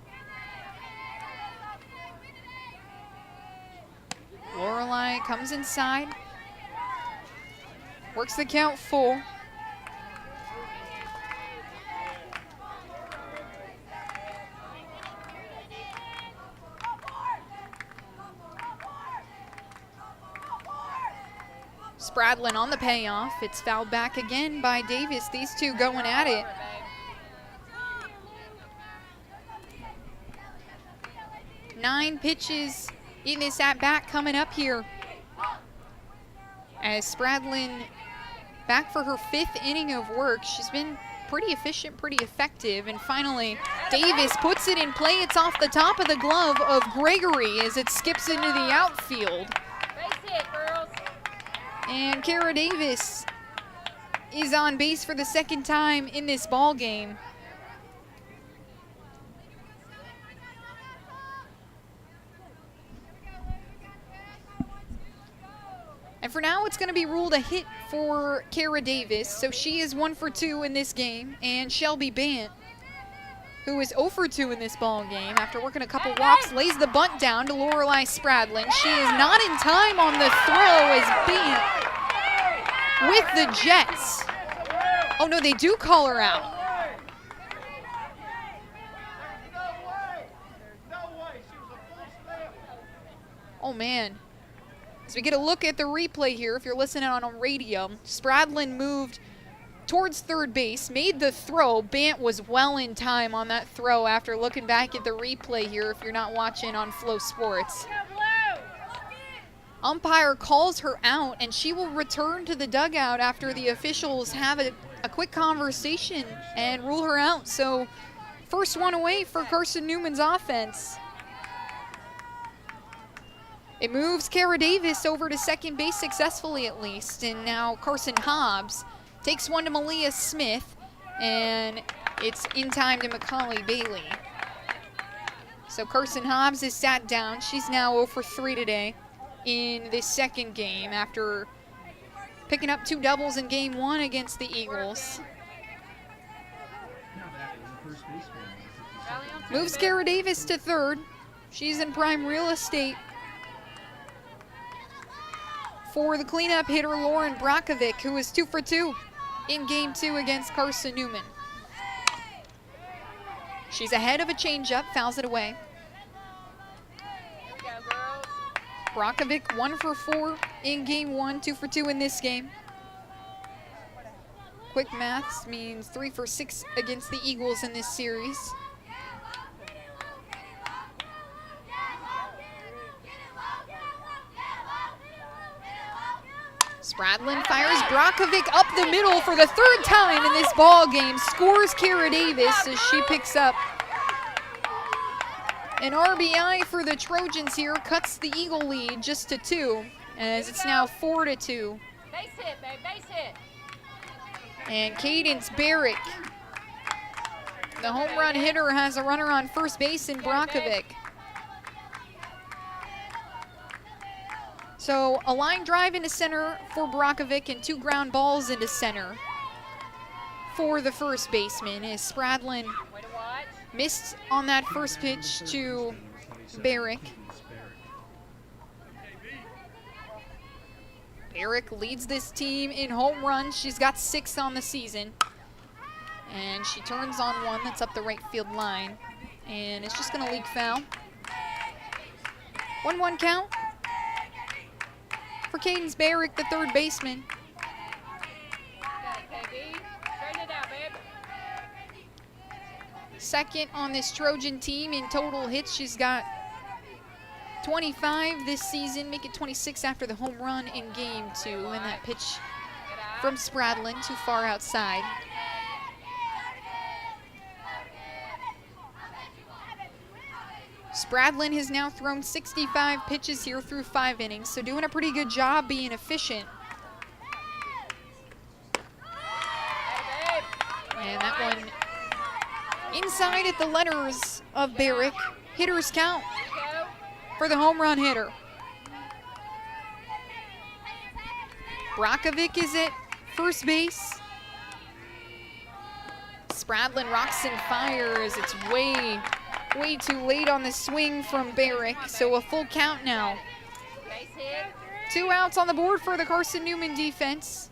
Lorelei comes inside, works the count full. Spradlin on the payoff. It's fouled back again by Davis. These two going at it. Nine pitches in this at-bat coming up here. As Spradlin back for her 5th inning of work. She's been pretty efficient, pretty effective. And finally, Davis puts it in play. It's off the top of the glove of Gregory as it skips into the outfield. And Kara Davis is on base for the 2nd time in this ball game. And for now, it's going to be ruled a hit for Kara Davis. So she is 1 for 2 in this game. And Shelby Bant, who is 0 for 2 in this ball game after working a couple walks, lays the bunt down to Lorelei Spradlin. She is not in time on the throw as Bant with the Jets. Oh no, they do call her out. Oh man. As we get a look at the replay here, if you're listening on radio, Spradlin moved towards third base, made the throw. Bant was well in time on that throw after looking back at the replay here if you're not watching on Flow Sports. Umpire calls her out, and she will return to the dugout after the officials have a quick conversation and rule her out. So first one away for Carson-Newman's offense. It moves Kara Davis over to second base successfully at least, and now Carson Hobbs takes one to Malia Smith, and it's in time to Macaulay Bailey. So Carson Hobbs is sat down. She's now 0 for 3 today in this 2nd game after picking up 2 doubles in game 1 against the Eagles. Moves Kara Davis to 3rd. She's in prime real estate for the cleanup hitter Lauren Brakovic, who is 2 for 2 in game 2 against Carson-Newman. She's ahead of a changeup, fouls it away. Brakovic 1 for 4 in game 1, 2 for 2 in this game. Quick maths means 3 for 6 against the Eagles in this series. Spradlin fires Brakovic up the middle for the 3rd time in this ball game. Scores Kara Davis as she picks up an RBI for the Trojans here. Cuts the Eagle lead just to 2 as it's now 4-2. Base hit, babe, base hit. And Cadence Barrick, the home run hitter, has a runner on first base in Brakovic. So a line drive into center for Brakovic and 2 ground balls into center for the first baseman as Spradlin missed on that first pitch to Barrick. Barrick leads this team in home runs. She's got 6 on the season. And she turns on one that's up the right field line. And it's just gonna leak foul. 1-1 count for Cadence Barrick, the third baseman. Second on this Trojan team in total hits. She's got 25 this season, make it 26 after the home run in game 2. And that pitch from Spradlin too far outside. Spradlin has now thrown 65 pitches here through 5 innings, so doing a pretty good job being efficient. And that one inside at the letters of Barrick. Hitters count for the home run hitter. Brakovic is at first base. Spradlin rocks and fires. It's way too late on the swing from Barrick, so a full count now. 2 outs on the board for the Carson-Newman defense.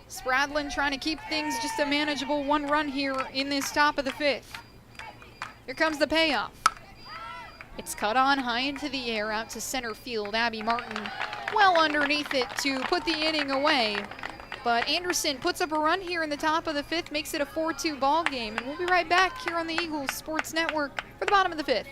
Spradlin trying to keep things just a manageable 1 run here in this top of the 5th. Here comes the payoff. It's cut on high into the air out to center field. Abby Martin well underneath it to put the inning away. But Anderson puts up a run here in the top of the 5th, makes it a 4-2 ball game. And we'll be right back here on the Eagles Sports Network for the bottom of the 5th.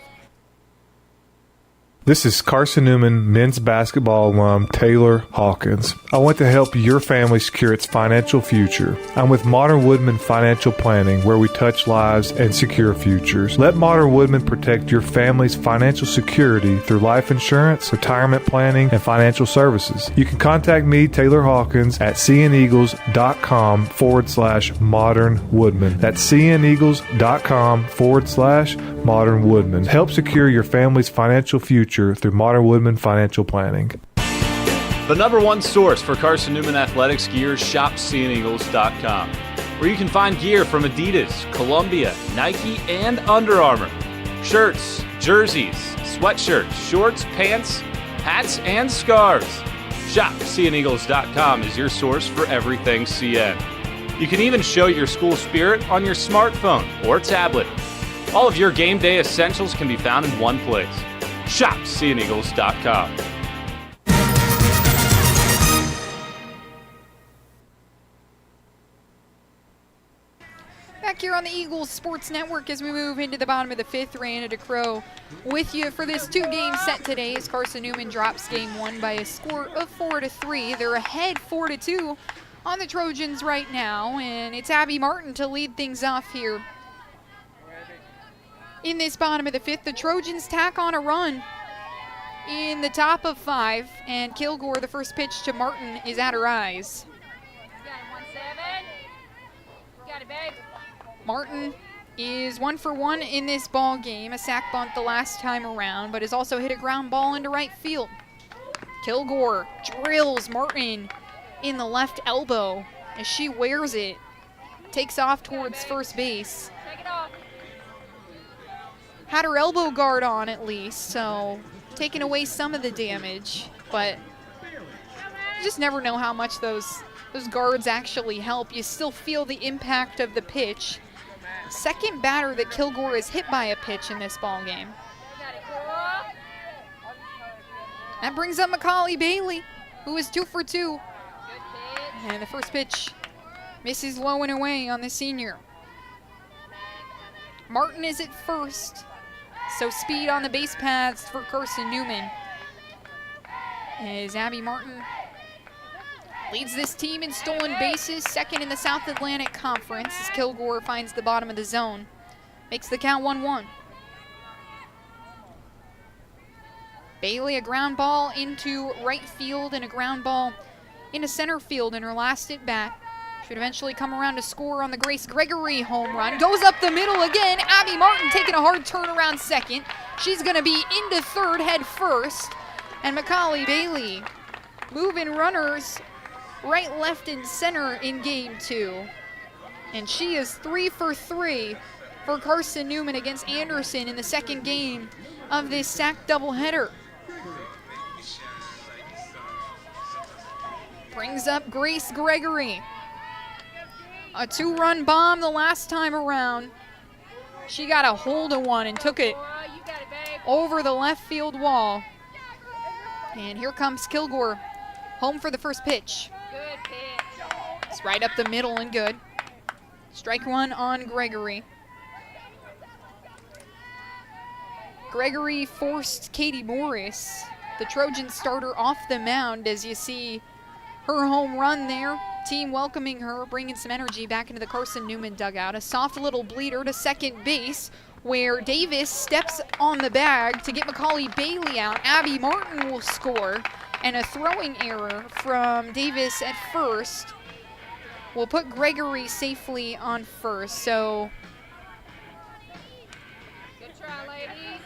This is Carson-Newman men's basketball alum Taylor Hawkins. I want to help your family secure its financial future. I'm with Modern Woodman Financial Planning, where we touch lives and secure futures. Let Modern Woodman protect your family's financial security through life insurance, retirement planning, and financial services. You can contact me, Taylor Hawkins, at cneagles.com/Modern Woodman. That's cneagles.com/Modern Woodman. Help secure your family's financial future through Modern Woodman Financial Planning. The #1 source for Carson-Newman athletics gear is shopseeandeagles.com, where you can find gear from Adidas, Columbia, Nike, and Under Armour. Shirts, jerseys, sweatshirts, shorts, pants, hats, and scarves. Shopseeandeagles.com is your source for everything CN. You can even show your school spirit on your smartphone or tablet. All of your game day essentials can be found in one place. ShopSeeAndEagles.com. Back here on the Eagles Sports Network as we move into the bottom of the 5th, Raina DeCrow with you for this 2-game set today as Carson-Newman drops game 1 by a score of 4-3. They're ahead 4-2 on the Trojans right now, and it's Abby Martin to lead things off here. In this bottom of the 5th, the Trojans tack on a run in the top of 5, and Kilgore, the first pitch to Martin, is at her eyes. Got it, babe. Martin is 1 for 1 in this ball game, a sac bunt the last time around, but has also hit a ground ball into right field. Kilgore drills Martin in the left elbow as she wears it, takes off towards first base. Take it off. Had her elbow guard on at least, so taking away some of the damage, but you just never know how much those guards actually help. You still feel the impact of the pitch. Second batter that Kilgore is hit by a pitch in this ball game. That brings up Macaulay Bailey, who is 2 for 2. And the first pitch misses low and away on the senior. Martin is at first, so speed on the base paths for Carson-Newman. As Abby Martin leads this team in stolen bases, second in the South Atlantic Conference, as Kilgore finds the bottom of the zone. Makes the count 1-1. Bailey, a ground ball into right field and a ground ball into center field in her last at bat. Should eventually come around to score on the Grace Gregory home run. Goes up the middle again. Abby Martin taking a hard turn around second. She's going to be into third head first. And Macaulay Bailey moving runners right, left, and center in game 2. And she is 3 for 3 for Carson-Newman against Anderson in the second game of this sack doubleheader. Brings up Grace Gregory. A 2-run bomb the last time around. She got a hold of one and took it over the left field wall. And here comes Kilgore, home for the first pitch. Good pitch. It's right up the middle and good. Strike one on Gregory. Gregory forced Katie Morris, the Trojan starter, off the mound, as you see her home run there. Team welcoming her, bringing some energy back into the Carson-Newman dugout. A soft little bleeder to second base, where Davis steps on the bag to get Macaulay Bailey out. Abby Martin will score, and a throwing error from Davis at first will put Gregory safely on first. So Good try, ladies.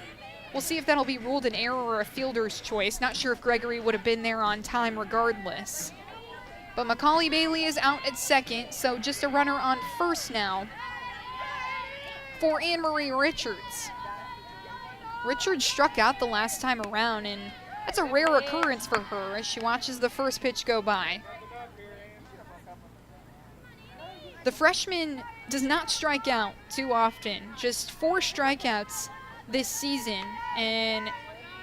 we'll see if that'll be ruled an error or a fielder's choice. Not sure if Gregory would have been there on time regardless. But Macaulay Bailey is out at second, so just a runner on first now for Anne-Marie Richards. Richards struck out the last time around, and that's a rare occurrence for her as she watches the first pitch go by. The freshman does not strike out too often, just 4 strikeouts this season, and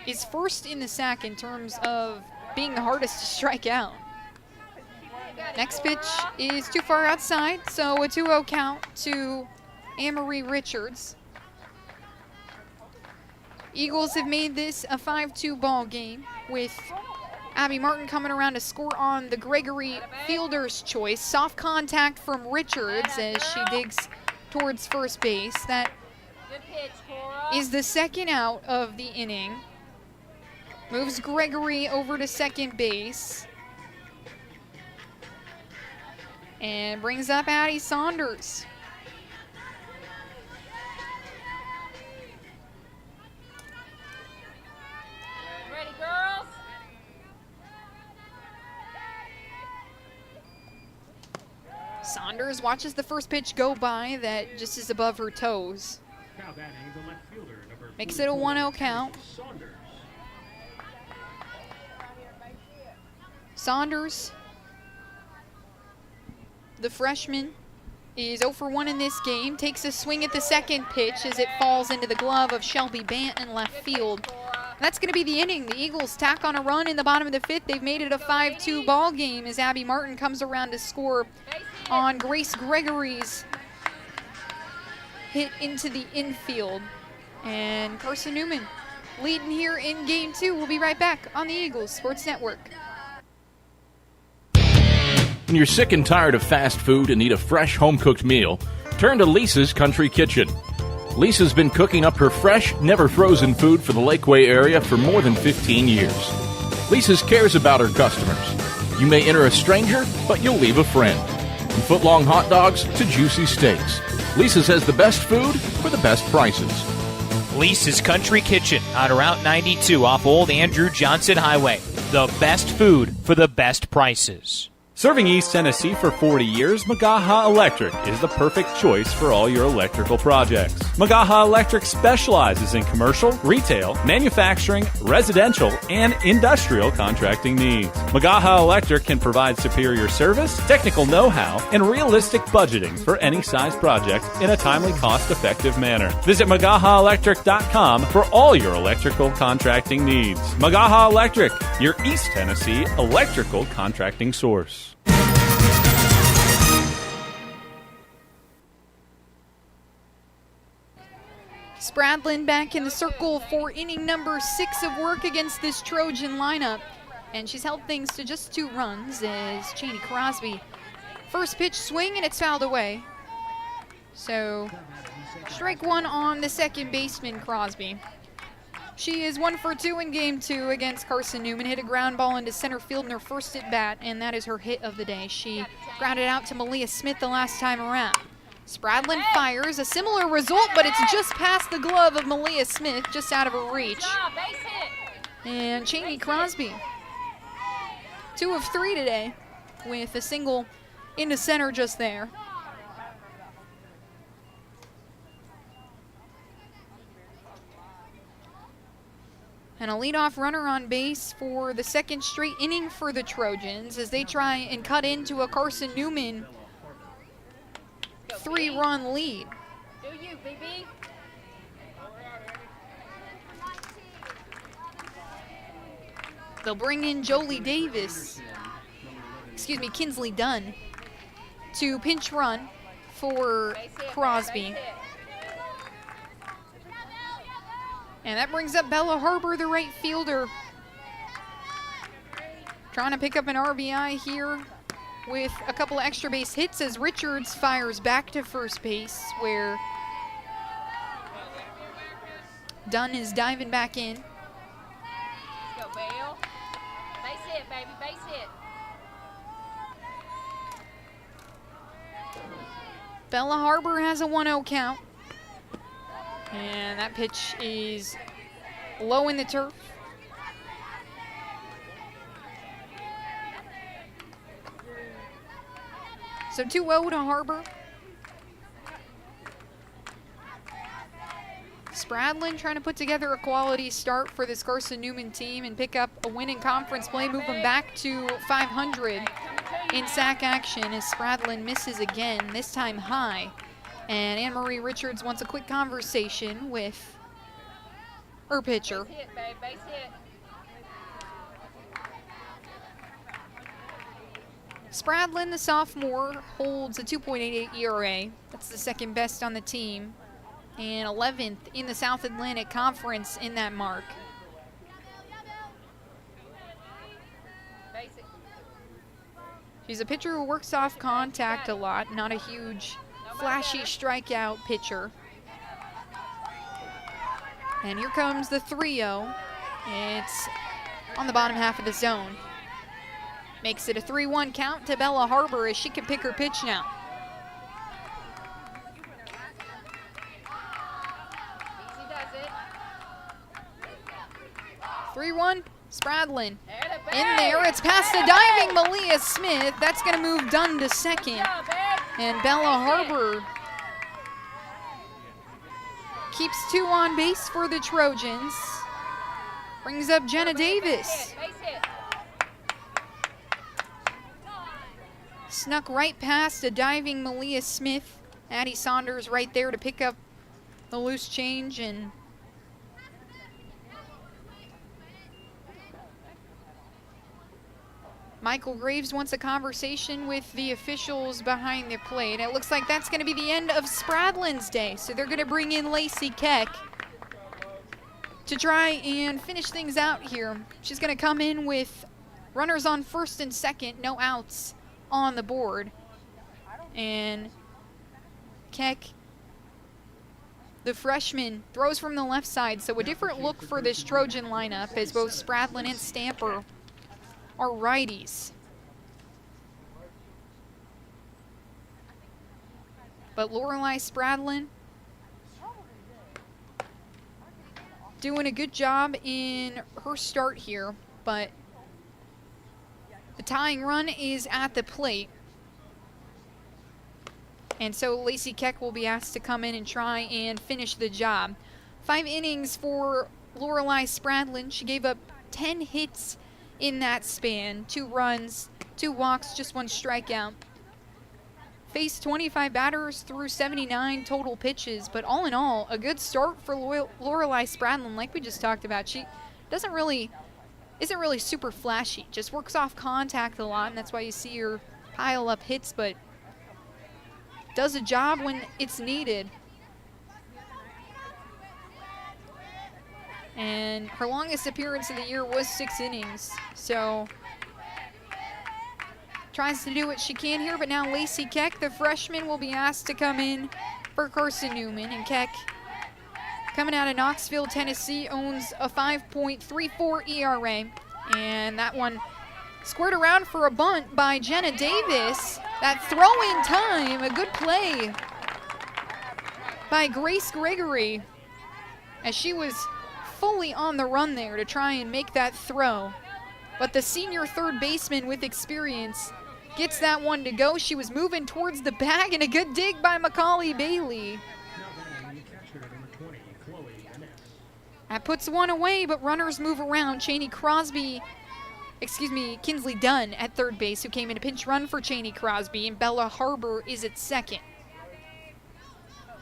is first in the sack in terms of being the hardest to strike out. Next pitch is too far outside, so a 2-0 count to Anne-Marie Richards. Eagles have made this a 5-2 ball game, with Abby Martin coming around to score on the Gregory fielder's choice. Soft contact from Richards as she digs towards first base. That is the second out of the inning. Moves Gregory over to second base. And brings up Addie Saunders. Ready, girls? Saunders watches the first pitch go by that just is above her toes. Makes it a 1-0 count. Saunders, the freshman, is 0 for 1 in this game. Takes a swing at the second pitch as it falls into the glove of Shelby Bant in left field. And that's going to be the inning. The Eagles tack on a run in the bottom of the 5th. They've made it a 5-2 ball game as Abby Martin comes around to score on Grace Gregory's hit into the infield. And Carson-Newman leading here in game 2. We'll be right back on the Eagles Sports Network. When you're sick and tired of fast food and need a fresh home-cooked meal, turn to Lisa's Country Kitchen. Lisa's been cooking up her fresh, never-frozen food for the Lakeway area for more than 15 years. Lisa's cares about her customers. You may enter a stranger, but you'll leave a friend. From foot-long hot dogs to juicy steaks, Lisa's has the best food for the best prices. Lisa's Country Kitchen on Route 92 off Old Andrew Johnson Highway. The best food for the best prices. Serving East Tennessee for 40 years, Magaha Electric is the perfect choice for all your electrical projects. Magaha Electric specializes in commercial, retail, manufacturing, residential, and industrial contracting needs. Magaha Electric can provide superior service, technical know-how, and realistic budgeting for any size project in a timely, cost-effective manner. Visit MagahaElectric.com for all your electrical contracting needs. Magaha Electric, your East Tennessee electrical contracting source. Spradlin back in the circle for inning number 6 of work against this Trojan lineup. And she's held things to just 2 runs as Cheney Crosby. First pitch swing and it's fouled away. So strike 1 on the second baseman, Crosby. She is 1 for 2 in game 2 against Carson-Newman. Hit a ground ball into center field in her first at bat, and that is her hit of the day. She grounded out to Malia Smith the last time around. Spradlin fires, a similar result, but it's just past the glove of Malia Smith, just out of her reach. And Cheney Crosby, 2 of 3 today, with a single into center just there. And a leadoff runner on base for the second straight inning for the Trojans as they try and cut into a Carson-Newman 3-run lead. Do you, BB? They'll bring in Jolie Davis, Kinsley Dunn, to pinch run for Crosby. And that brings up Bella Harbor, the right fielder. Trying to pick up an RBI here with a couple of extra base hits as Richards fires back to first base where Dunn is diving back in. Let's go, Bale. Base hit, baby, base hit. Bella Harbor has a 1-0 count. And that pitch is low in the turf. So 2-0 to Harbor. Spradlin trying to put together a quality start for this Carson-Newman team and pick up a win in conference play, move them back to 500 in sack action as Spradlin misses again, this time high. And Anne-Marie Richards wants a quick conversation with her pitcher. Base hit, babe, base hit. Spradlin, the sophomore, holds a 2.88 ERA. That's the second best on the team and 11th in the South Atlantic Conference in that mark. Base it. She's a pitcher who works off contact a lot, not a huge flashy strikeout pitcher. And here comes the 3-0. It's on the bottom half of the zone. Makes it a 3-1 count to Bella Harbor as she can pick her pitch now. Easy does it. 3-1, Spradlin. In there, it's past the diving Malia Smith. That's going to move Dunn to second. And Bella Harbor keeps 2 on base for the Trojans. Brings up Jenna Davis. Snuck right past a diving Malia Smith. Addie Saunders right there to pick up the loose change, and Michael Graves wants a conversation with the officials behind the plate. It looks like that's going to be the end of Spradlin's day. So they're going to bring in Lacey Keck to try and finish things out here. She's going to come in with runners on first and second, no outs on the board. And Keck, the freshman, throws from the left side. So a different look for this Trojan lineup as both Spradlin and Stamper are righties. But Lorelei Spradlin doing a good job in her start here, but The tying run is at the plate. And so Lacey Keck will be asked to come in and try and finish the job. 5 innings for Lorelei Spradlin. She gave up 10 hits in that span. 2 runs, 2 walks, just 1 strikeout. Faced 25 batters through 79 total pitches, but all in all, a good start for Lorelei Spradlin. Like we just talked about, she isn't really super flashy. Just works off contact a lot, and that's why you see her pile up hits, but does a job when it's needed. And her longest appearance of the year was 6 innings, so tries to do what she can here, but now Lacey Keck, the freshman, will be asked to come in for Carson-Newman. And Keck, coming out of Knoxville, Tennessee, owns a 5.34 ERA. And that one squared around for a bunt by Jenna Davis. That throw in time, a good play by Grace Gregory, as she was fully on the run there to try and make that throw. But the senior third baseman with experience gets that one to go. She was moving towards the bag, and a good dig by Macaulay Bailey. That puts one away, but runners move around. Kinsley Dunn at third base, who came in a pinch run for Cheney Crosby, and Bella Harbor is at second.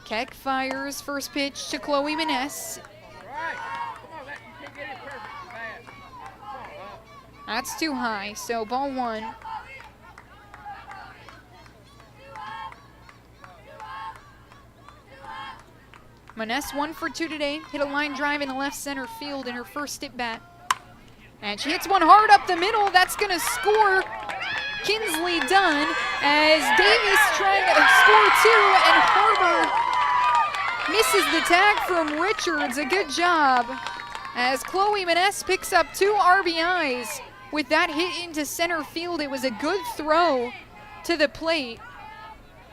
Keck fires first pitch to Chloe Maness. That's too high, so ball 1. Maness 1 for 2 today. Hit a line drive in the left center field in her first at bat. And she hits one hard up the middle. That's going to score Kinsley Dunn as Davis trying to score 2, and Harbor misses the tag from Richards. A good job as Chloe Maness picks up 2 RBIs with that hit into center field. It was a good throw to the plate,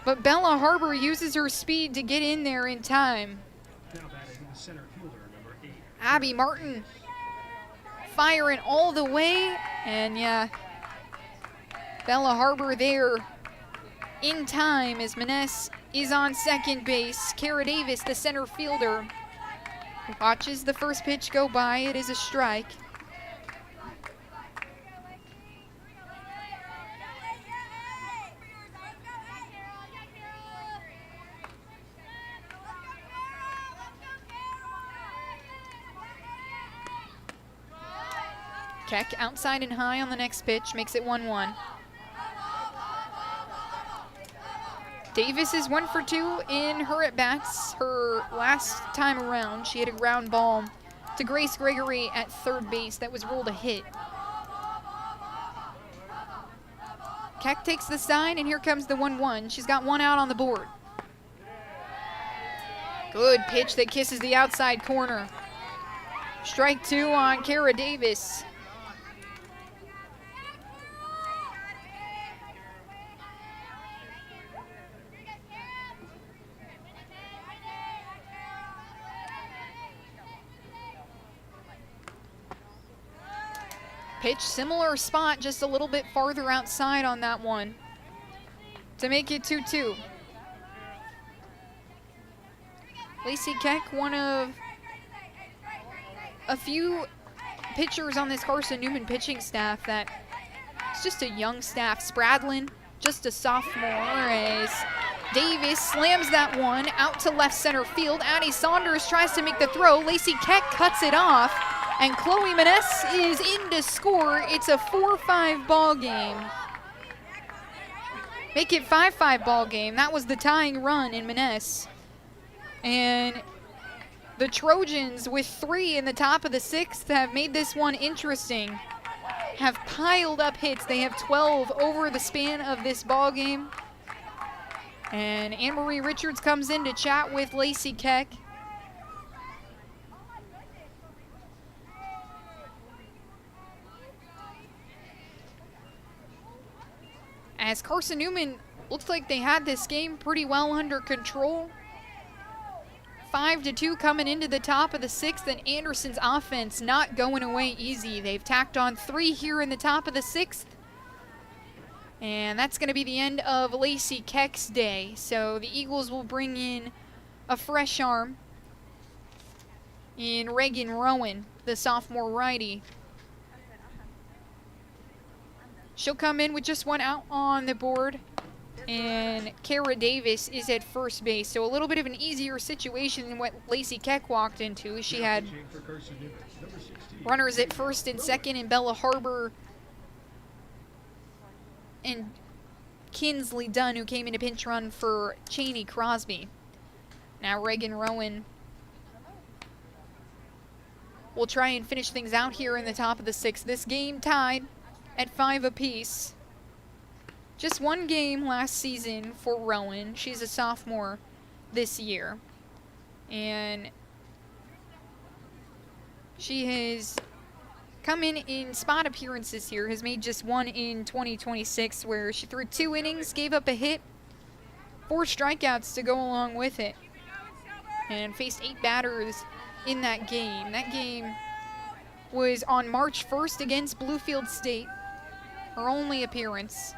but Bella Harbor uses her speed to get in there in time. Abby Martin firing all the way, and yeah, Bella Harbor there in time as Maness is on second base. Kara Davis, the center fielder, watches the first pitch go by. It is a strike. Keck outside and high on the next pitch, makes it 1-1. Davis is 1 for 2 in her at-bats. Her last time around, she hit a ground ball to Grace Gregory at third base that was ruled a hit. Keck takes the sign, and here comes the 1-1. She's got 1 out on the board. Good pitch that kisses the outside corner. Strike 2 on Kara Davis. Pitch, similar spot, just a little bit farther outside on that one to make it 2-2. Lacey Keck, one of a few pitchers on this Carson-Newman pitching staff that it's just a young staff. Spradlin, just a sophomore, as Davis slams that one out to left center field. Addie Saunders tries to make the throw. Lacey Keck cuts it off, and Chloe Maness is in to score. It's a 4-5 ball game. Make it 5-5 ball game. That was the tying run in Maness. And the Trojans, with 3 in the top of the 6th, have made this one interesting. Have piled up hits. They have 12 over the span of this ball game. And Anne-Marie Richards comes in to chat with Lacey Keck. As Carson-Newman looks like they had this game pretty well under control. 5-2 coming into the top of the 6th, and Anderson's offense not going away easy. They've tacked on 3 here in the top of the 6th. And that's going to be the end of Lacey Keck's day. So the Eagles will bring in a fresh arm in Reagan Rowan, the sophomore righty. She'll come in with just one out on the board. And Kara Davis is at first base. So a little bit of an easier situation than what Lacey Keck walked into. She had runners at first and second in Bella Harbor and Kinsley Dunn, who came in a pinch run for Cheney Crosby. Now Reagan Rowan will try and finish things out here in the top of the sixth. This game tied at 5 apiece. Just one game last season for Rowan. She's a sophomore this year. And she has come in spot appearances here, has made just one in 2026 where she threw 2 innings, gave up a hit, 4 strikeouts to go along with it, and faced 8 batters in that game. That game was on March 1st against Bluefield State, her only appearance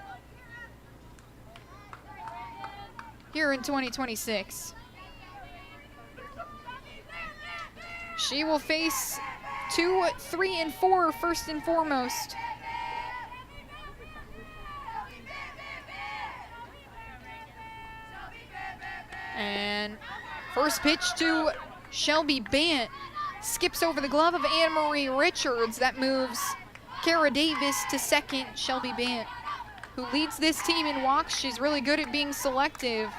here in 2026. She will face 2, 3, and 4 first and foremost. And first pitch to Shelby Bant. Skips over the glove of Anne-Marie Richards. That moves Kara Davis to second. Shelby Bant, who leads this team in walks. She's really good at being selective.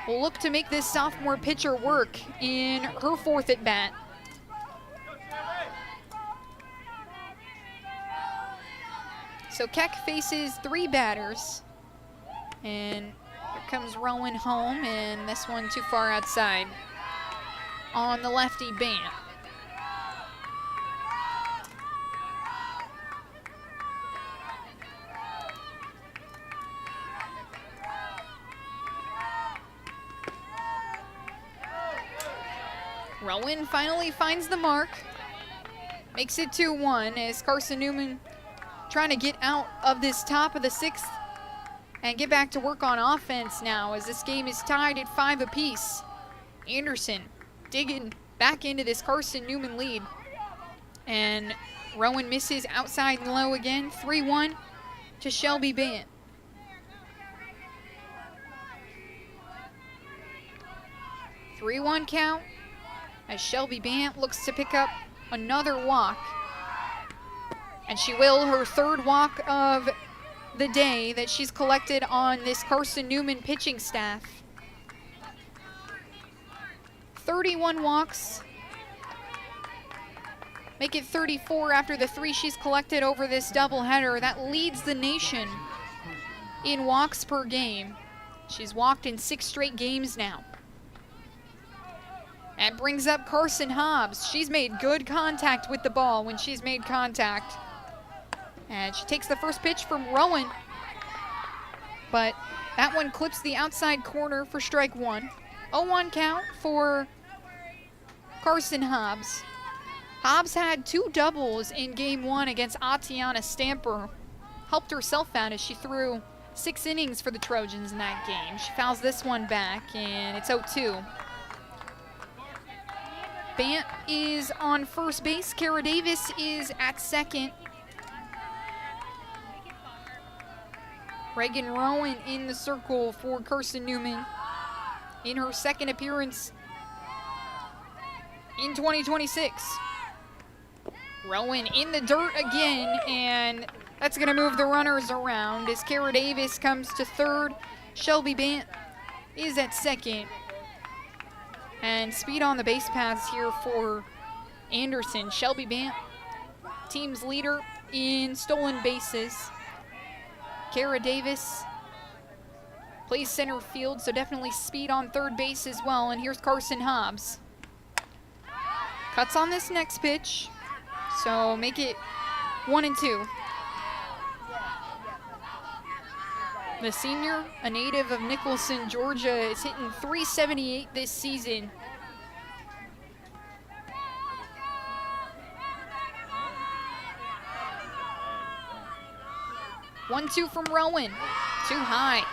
Will look to make this sophomore pitcher work in her 4th at bat. So Keck faces 3 batters. And here comes Rowan home, and this one too far outside on the lefty Bant. Rowan finally finds the mark. Makes it 2-1 as Carson-Newman trying to get out of this top of the 6th and get back to work on offense now as this game is tied at 5 apiece. Anderson digging back into this Carson-Newman lead. And Rowan misses outside and low again. 3-1 to Shelby Bant. Three-1 count as Shelby Bant looks to pick up another walk. And she will, her 3rd walk of the day that she's collected on this Carson-Newman pitching staff. 31 walks. Make it 34 after the 3 she's collected over this doubleheader. That leads the nation in walks per game. She's walked in 6 straight games now. That brings up Carson Hobbs. She's made good contact with the ball when she's made contact. And she takes the first pitch from Rowan. But that one clips the outside corner for strike 1. 0-1 count for Carson Hobbs. Hobbs had 2 doubles in game 1 against Atiana Stamper. Helped herself out as she threw 6 innings for the Trojans in that game. She fouls this one back, and it's 0-2. Bant is on first base. Kara Davis is at second. Reagan Rowan in the circle for Carson-Newman in her 2nd appearance in 2026. Rowan in the dirt again, and that's going to move the runners around as Kara Davis comes to 3rd. Shelby Bant is at 2nd. And speed on the base paths here for Anderson. Shelby Bant, team's leader in stolen bases. Kara Davis plays center field, so definitely speed on 3rd base as well. And here's Carson Hobbs. Cuts on this next pitch, so make it 1-2. The senior, a native of Nicholson, Georgia, is hitting .378 this season. 1-2 from Rowan. Too high.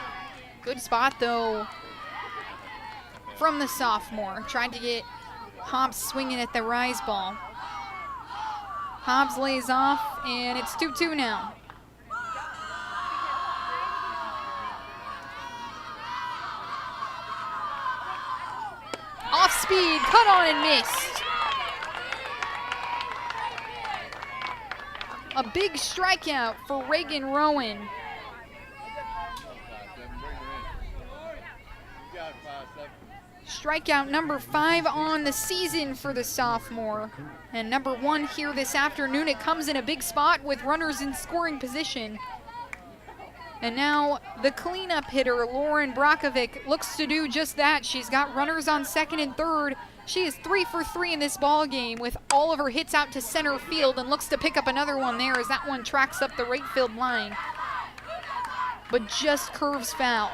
Good spot, though, from the sophomore. Tried to get Hobbs swinging at the rise ball. Hobbs lays off, and it's 2-2 now. Off speed, cut on and missed. A big strikeout for Reagan Rowan. Strikeout number 5 on the season for the sophomore. And number 1 here this afternoon. It comes in a big spot with runners in scoring position. And now the cleanup hitter, Lauren Brakovic, looks to do just that. She's got runners on second and third. She is 3 for 3 in this ball game with all of her hits out to center field and looks to pick up another one there as that one tracks up the right field line, but just curves foul.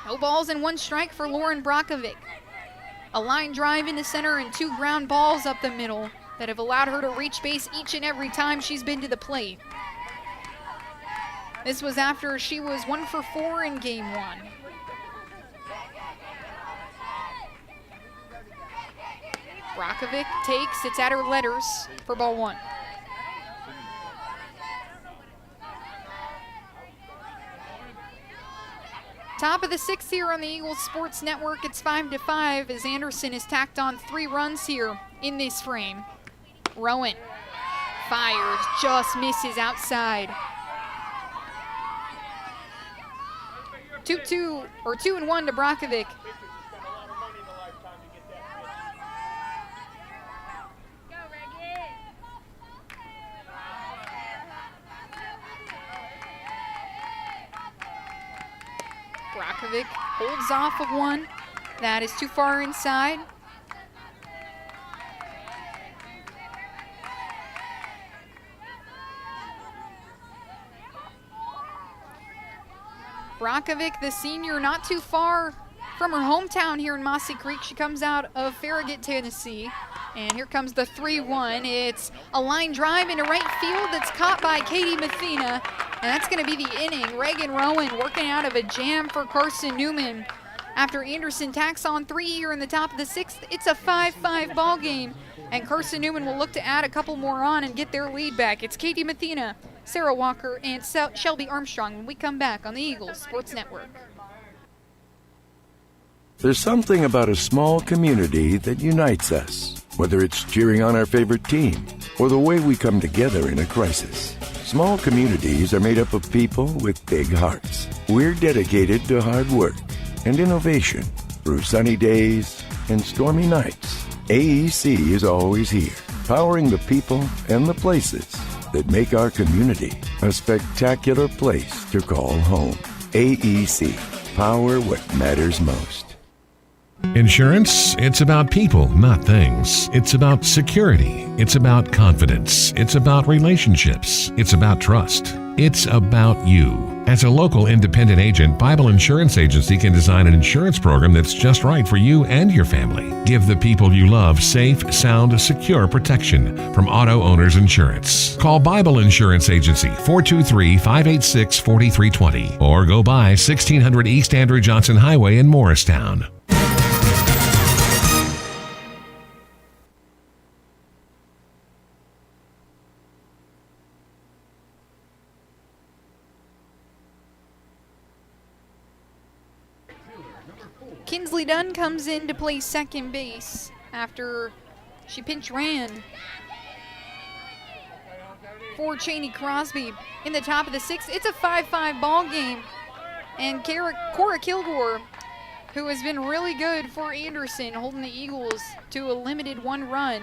No balls and 1 strike for Lauren Brakovic. A line drive into center and 2 ground balls up the middle that have allowed her to reach base each and every time she's been to the plate. This was after she was 1 for 4 in game 1. Brakovic takes, it's at her letters for ball 1. Top of the 6th here on the Eagles Sports Network. It's 5-5 as Anderson has tacked on 3 runs here in this frame. Rowan fires, just misses outside. 2-2 or 2-1 to Brakovic. Brakovic holds off of 1. That is too far inside. Brakovic, the senior, not too far from her hometown here in Mossy Creek. She comes out of Farragut, Tennessee. And here comes the 3-1. It's a line drive into right field that's caught by Katie Mathena. And that's going to be the inning. Reagan Rowan working out of a jam for Carson-Newman. After Anderson tacks on 3 here in the top of the 6th, it's a 5-5 ball game. And Carson-Newman will look to add a couple more on and get their lead back. It's Katie Mathena, Sarah Walker, and Shelby Armstrong when we come back on the Eagles Sports Network. There's something about a small community that unites us, whether it's cheering on our favorite team or the way we come together in a crisis. Small communities are made up of people with big hearts. We're dedicated to hard work and innovation through sunny days and stormy nights. AEC is always here, powering the people and the places that make our community a spectacular place to call home. AEC, power what matters most. Insurance, it's about people, not things. It's about security. It's about confidence. It's about relationships. It's about trust. It's about you. As a local independent agent, Bible Insurance Agency can design an insurance program that's just right for you and your family. Give the people you love safe, sound, secure protection from Auto Owners Insurance. Call Bible Insurance Agency 423-586-4320 or go by 1600 East Andrew Johnson Highway in Morristown. Kinsley Dunn comes in to play second base after she pinch ran for Cheney Crosby in the top of the 6th. It's a 5-5 ball game. And Cora Kilgore, who has been really good for Anderson, holding the Eagles to a limited 1 run,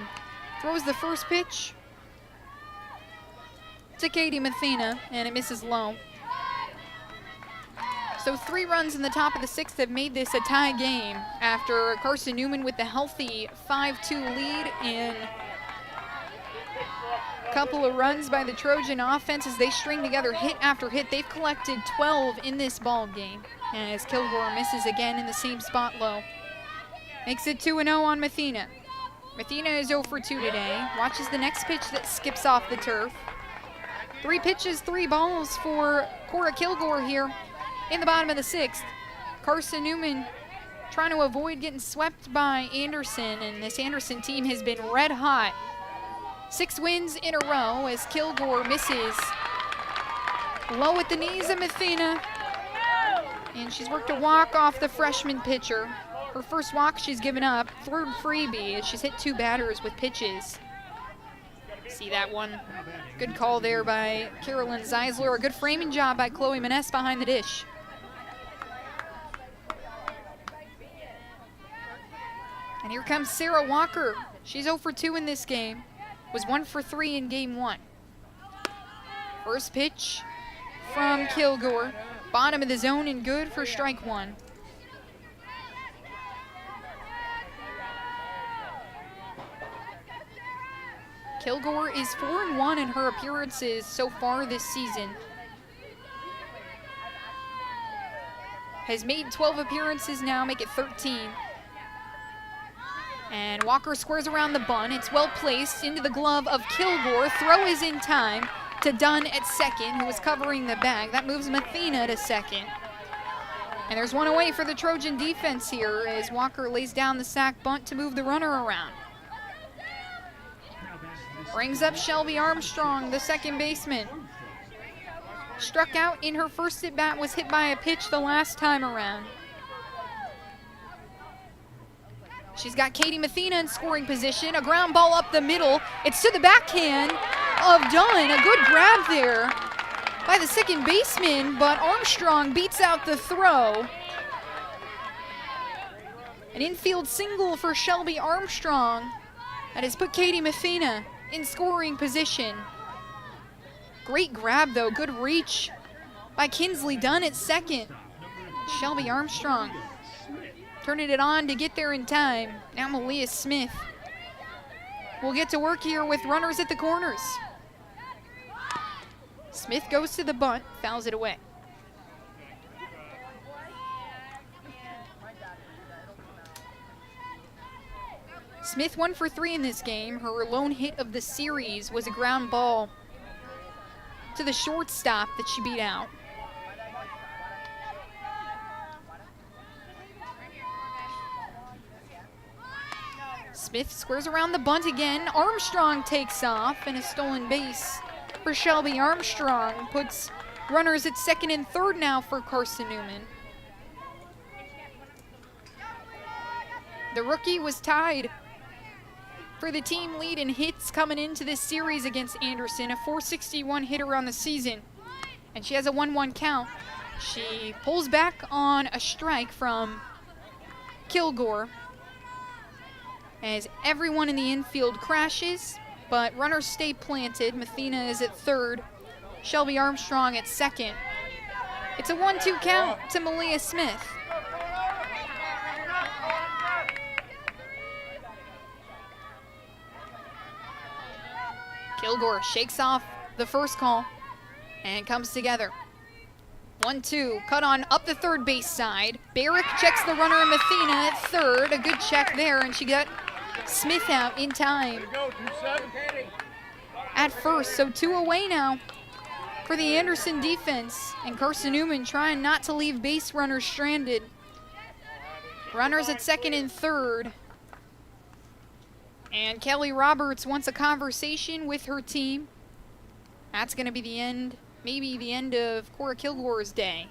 throws the first pitch to Katie Mathena, and it misses low. So 3 runs in the top of the 6th have made this a tie game after Carson-Newman with the healthy 5-2 lead and a couple of runs by the Trojan offense as they string together hit after hit. They've collected 12 in this ball game. And as Kilgore misses again in the same spot low. Makes it 2-0 on Mathena. Mathena is 0 for 2 today. Watches the next pitch that skips off the turf. 3 pitches, 3 balls for Cora Kilgore here in the bottom of the 6th. Carson-Newman trying to avoid getting swept by Anderson, and this Anderson team has been red hot. 6 wins in a row as Kilgore misses low at the knees of Mathena, and she's worked a walk off the freshman pitcher. Her first walk she's given up, 3rd freebie, as she's hit 2 batters with pitches. See that one? Good call there by Carolyn Zeisler. A good framing job by Chloe Maness behind the dish. And here comes Sarah Walker. She's 0 for 2 in this game. Was 1 for 3 in game 1. First pitch from Kilgore. Bottom of the zone and good for strike 1. Kilgore is 4-1 in her appearances so far this season. Has made 12 appearances now, make it 13. And Walker squares around the bunt. It's well placed into the glove of Kilgore. Throw is in time to Dunn at second, who was covering the bag. That moves Mathena to second. And there's one away for the Trojan defense here as Walker lays down the sack bunt to move the runner around. Brings up Shelby Armstrong, the second baseman. Struck out in her first at-bat, was hit by a pitch the last time around. She's got Katie Mathena in scoring position. A ground ball up the middle. It's to the backhand of Dunn. A good grab there by the second baseman, but Armstrong beats out the throw. An infield single for Shelby Armstrong that has put Katie Mathena in scoring position. Great grab though, good reach by Kinsley Dunn at second. Shelby Armstrong turning it on to get there in time. Now Malia Smith will get to work here with runners at the corners. Smith goes to the bunt, fouls it away. Smith 1 for 3 in this game. Her lone hit of the series was a ground ball to the shortstop that she beat out. Smith squares around the bunt again. Armstrong takes off, and a stolen base for Shelby Armstrong puts runners at second and third now for Carson-Newman. The rookie was tied for the team lead in hits coming into this series against Anderson, a .461 hitter on the season, and she has a 1-1 count. She pulls back on a strike from Kilgore as everyone in the infield crashes, but runners stay planted. Mathena is at third, Shelby Armstrong at second. It's a 1-2 count to Malia Smith. Kilgore shakes off the first call and comes together. 1-2, cut on up the third base side. Barrick checks the runner and Mathena at third. A good check there, and she got Smith out in time at first. So 2 away now for the Anderson defense, and Carson-Newman trying not to leave base runners stranded. Runners at second and third. And Kelly Roberts wants a conversation with her team. That's going to be the end, maybe the end of Cora Kilgore's day,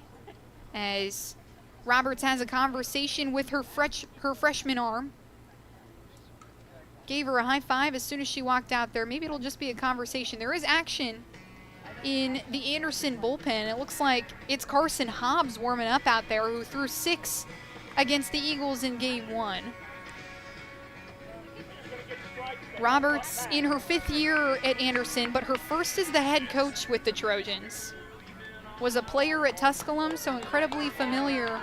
as Roberts has a conversation with her freshman arm. Gave her a high five as soon as she walked out there. Maybe it'll just be a conversation. There is action in the Anderson bullpen. It looks like it's Carson Hobbs warming up out there, who threw 6 against the Eagles in game 1. Roberts in her 5th year at Anderson, but her first as the head coach with the Trojans. Was a player at Tusculum, so incredibly familiar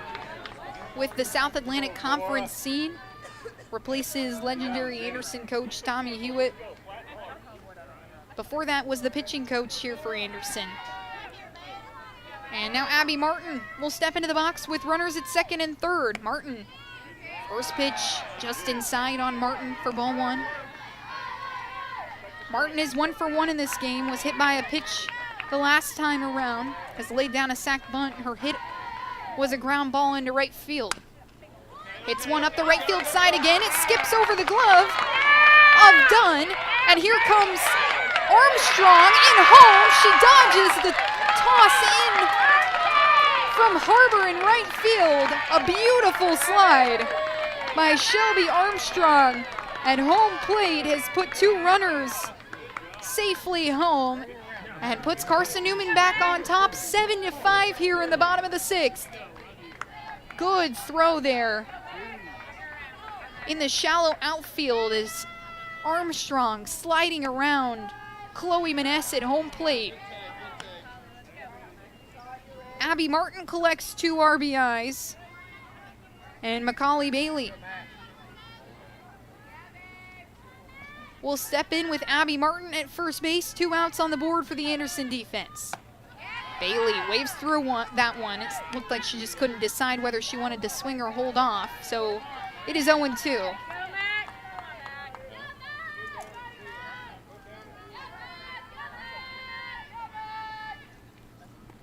with the South Atlantic Conference scene. Replaces legendary Anderson coach Tommy Hewitt. Before that was the pitching coach here for Anderson. And now Abby Martin will step into the box with runners at second and third. Martin, first pitch just inside on Martin for ball 1. Martin is 1 for 1 in this game, was hit by a pitch the last time around, has laid down a sack bunt. Her hit was a ground ball into right field. Hits one up the right field side again. It skips over the glove of Dunn, and here comes Armstrong in home. She dodges the toss in from Harbor in right field. A beautiful slide by Shelby Armstrong at home plate has put 2 runners safely home and puts Carson-Newman back on top, 7-5 here in the bottom of the 6th. Good throw there in the shallow outfield is Armstrong sliding around Chloe Maness at home plate. Abby Martin collects 2 RBIs, and Macaulay Bailey will step in with Abby Martin at first base. 2 outs on the board for the Anderson defense. Bailey waves through that one. It looked like she just couldn't decide whether she wanted to swing or hold off, so it is 0-2.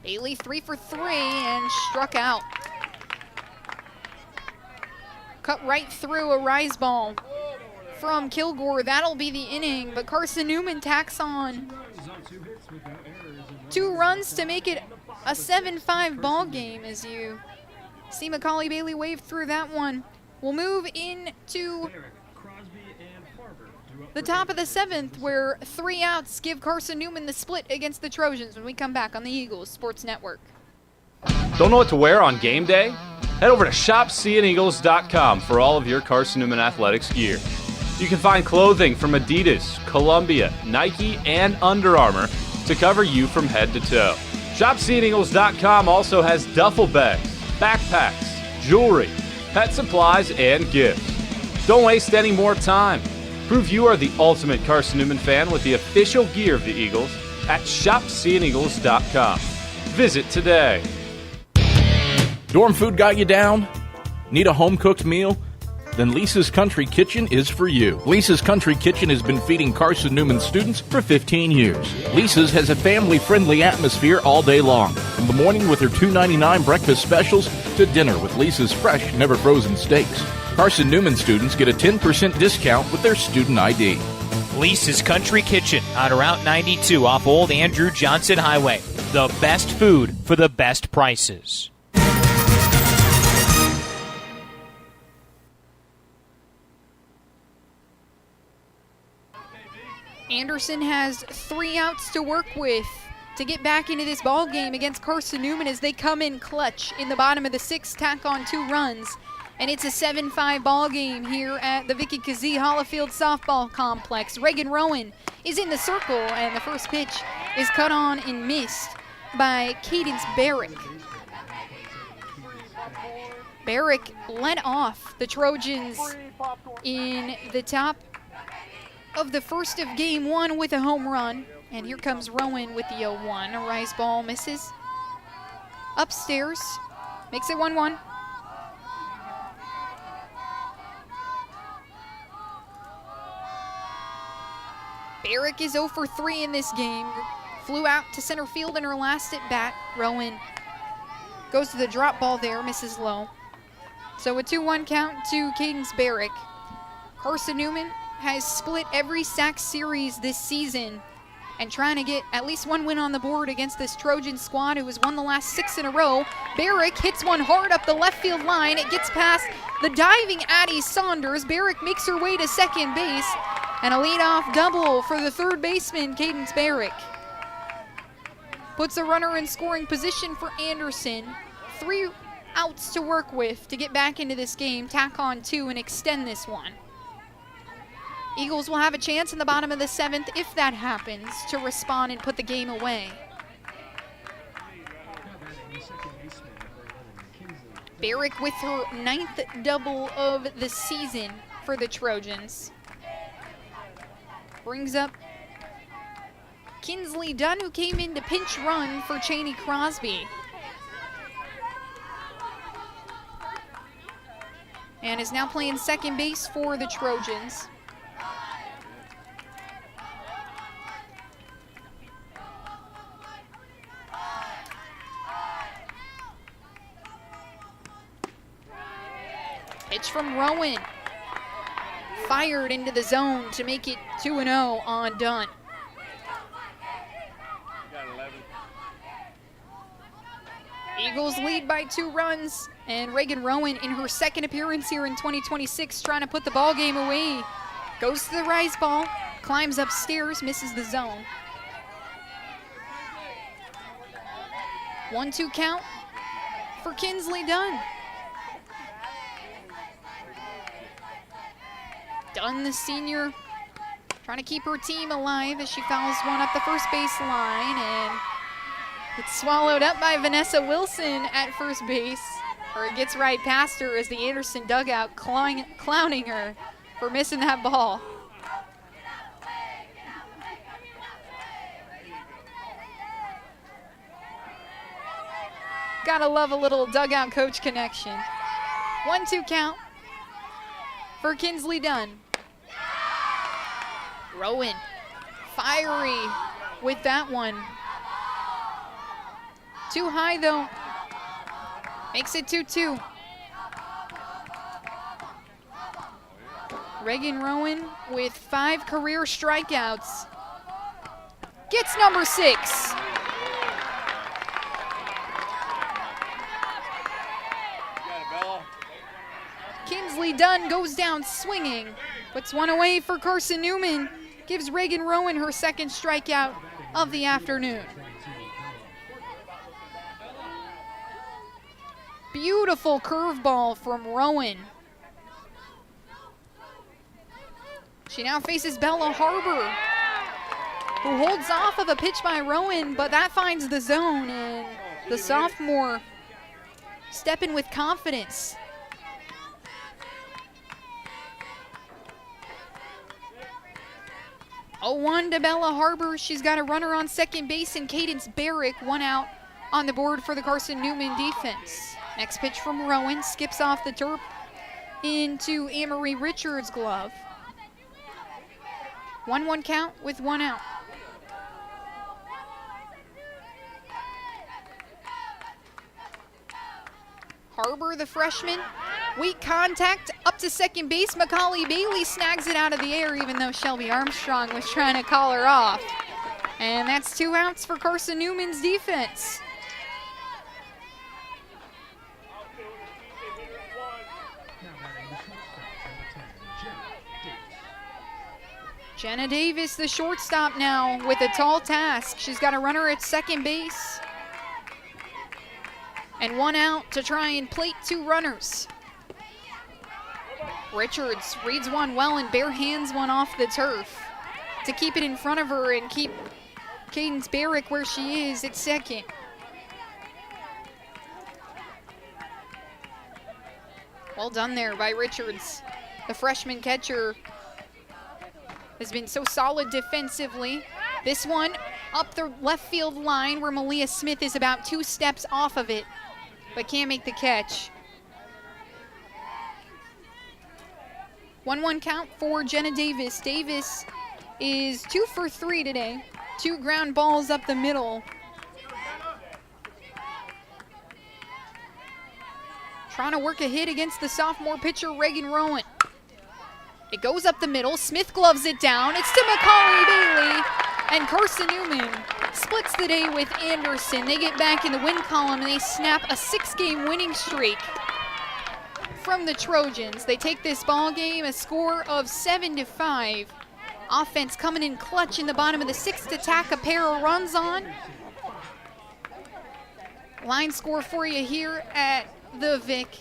Bailey 3 for 3 and struck out. Cut right through a rise ball from Kilgore. That'll be the inning, but Carson-Newman tacks on 2 runs to make it a 7-5 ball game as you see Macaulay Bailey wave through that one. We'll move into the top of the 7th, where 3 outs give Carson-Newman the split against the Trojans when we come back on the Eagles Sports Network. Don't know what to wear on game day? Head over to shopseeandeagles.com for all of your Carson-Newman athletics gear. You can find clothing from Adidas, Columbia, Nike, and Under Armour to cover you from head to toe. ShopSeeAndEagles.com also has duffel bags, backpacks, jewelry, pet supplies, and gifts. Don't waste any more time. Prove you are the ultimate Carson-Newman fan with the official gear of the Eagles at ShopSeeAndEagles.com. Visit today. Dorm food got you down? Need a home-cooked meal? Then Lisa's Country Kitchen is for you. Lisa's Country Kitchen has been feeding Carson-Newman students for 15 years. Lisa's has a family-friendly atmosphere all day long, from the morning with their $2.99 breakfast specials to dinner with Lisa's fresh, never-frozen steaks. Carson-Newman students get a 10% discount with their student ID. Lisa's Country Kitchen on Route 92 off Old Andrew Johnson Highway. The best food for the best prices. Anderson has 3 outs to work with to get back into this ball game against Carson-Newman as they come in clutch in the bottom of the 6th, tack on 2 runs. And it's a 7-5 ball game here at the Vicky Kazee Hollifield Softball Complex. Reagan Rowan is in the circle, and the first pitch is cut on and missed by Cadence Barrick. Barrick led off the Trojans in the top of the first of game 1 with a home run. And here comes Rowan with the 0-1. A rise ball misses. Upstairs, makes it 1-1. Barrick is 0 for 3 in this game. Flew out to center field in her last at bat. Rowan goes to the drop ball there, misses low. So a 2-1 count to Cadence Barrick. Carson-Newman has split every sack series this season and trying to get at least 1 win on the board against this Trojan squad who has won the last 6 in a row. Barrick hits one hard up the left field line. It gets past the diving Addie Saunders. Barrick makes her way to second base, and a leadoff double for the third baseman, Cadence Barrick. Puts a runner in scoring position for Anderson. 3 outs to work with to get back into this game, tack on 2 and extend this one. Eagles will have a chance in the bottom of the 7th, if that happens, to respond and put the game away. Barrick with her 9th double of the season for the Trojans. Brings up Kinsley Dunn, who came in to pinch run for Cheney Crosby. And is now playing second base for the Trojans. pitch from Rowan. Fired into the zone to make it 2-0 on Dunn. Eagles lead by 2 runs, and Reagan Rowan in her second appearance here in 2026 trying to put the ball game away. Goes to the rise ball, climbs upstairs, misses the zone. 1-2 count for Kinsley Dunn. Dunn, the senior, trying to keep her team alive as she fouls one up the first base line, and it's swallowed up by Vanessa Wilson at first base, or it gets right past her as the Anderson dugout clowning her for missing that ball. Gotta love a little dugout coach connection. 1-2 count for Kinsley Dunn. Rowan, fiery with that one. Too high though. Makes it 2-2. Reagan Rowan with 5 career strikeouts. Gets number 6. Kinsley Dunn goes down swinging. Puts one away for Carson-Newman. Gives Reagan Rowan her second strikeout of the afternoon. Beautiful curveball from Rowan. She now faces Bella Harbor, who holds off of a pitch by Rowan, but that finds the zone, and the sophomore stepping with confidence. Oh, 1 to Bella Harbor. She's got a runner on second base, and Cadence Barrick, 1 out on the board for the Carson-Newman defense. Next pitch from Rowan, skips off the turf into Amory Richards' glove. 1-1 count with 1 out. Harbor, the freshman, weak contact up to second base. Macaulay Bailey snags it out of the air, even though Shelby Armstrong was trying to call her off. And that's 2 outs for Carson-Newman's defense. Jenna Davis, the shortstop now, with a tall task. She's got a runner at second base. And 1 out to try and plate 2 runners. Richards reads one well and bare hands one off the turf to keep it in front of her and keep Cadence Barrick where she is at second. Well done there by Richards. The freshman catcher has been so solid defensively. This one up the left field line where Malia Smith is about 2 steps off of it, but can't make the catch. 1-1 count for Jenna Davis. Davis is 2 for 3 today. 2 ground balls up the middle. Trying to work a hit against the sophomore pitcher, Reagan Rowan. It goes up the middle. Smith gloves it down. It's to Macaulay Bailey. And Carson-Newman splits the day with Anderson. They get back in the win column and they snap a 6-game winning streak from the Trojans. They take this ball game a score of 7-5. Offense coming in clutch in the bottom of the 6th to tack a pair of runs on. Line score for you here at the Vic.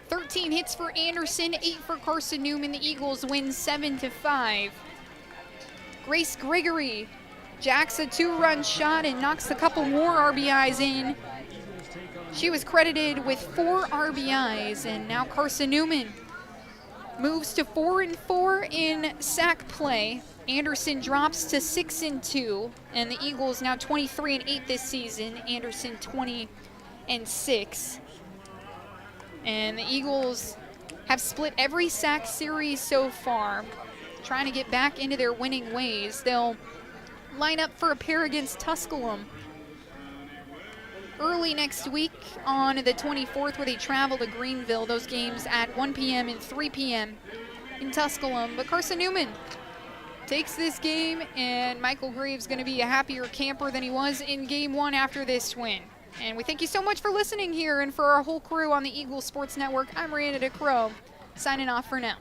13 hits for Anderson, 8 for Carson-Newman. The Eagles win 7-5. Grace Gregory jacks a 2-run shot and knocks a couple more RBIs in. She was credited with 4 RBIs, and now Carson-Newman moves to 4-4 in sack play. Anderson drops to 6-2, and the Eagles now 23-8 this season. Anderson 20-6. And the Eagles have split every sack series so far, trying to get back into their winning ways. They'll line up for a pair against Tusculum early next week on the 24th, where they travel to Greenville. Those games at 1 p.m. and 3 p.m. in Tusculum. But Carson-Newman takes this game, and Michael Graves going to be a happier camper than he was in Game 1 after this win. And we thank you so much for listening here, and for our whole crew on the Eagle Sports Network, I'm Miranda DeCrow, signing off for now.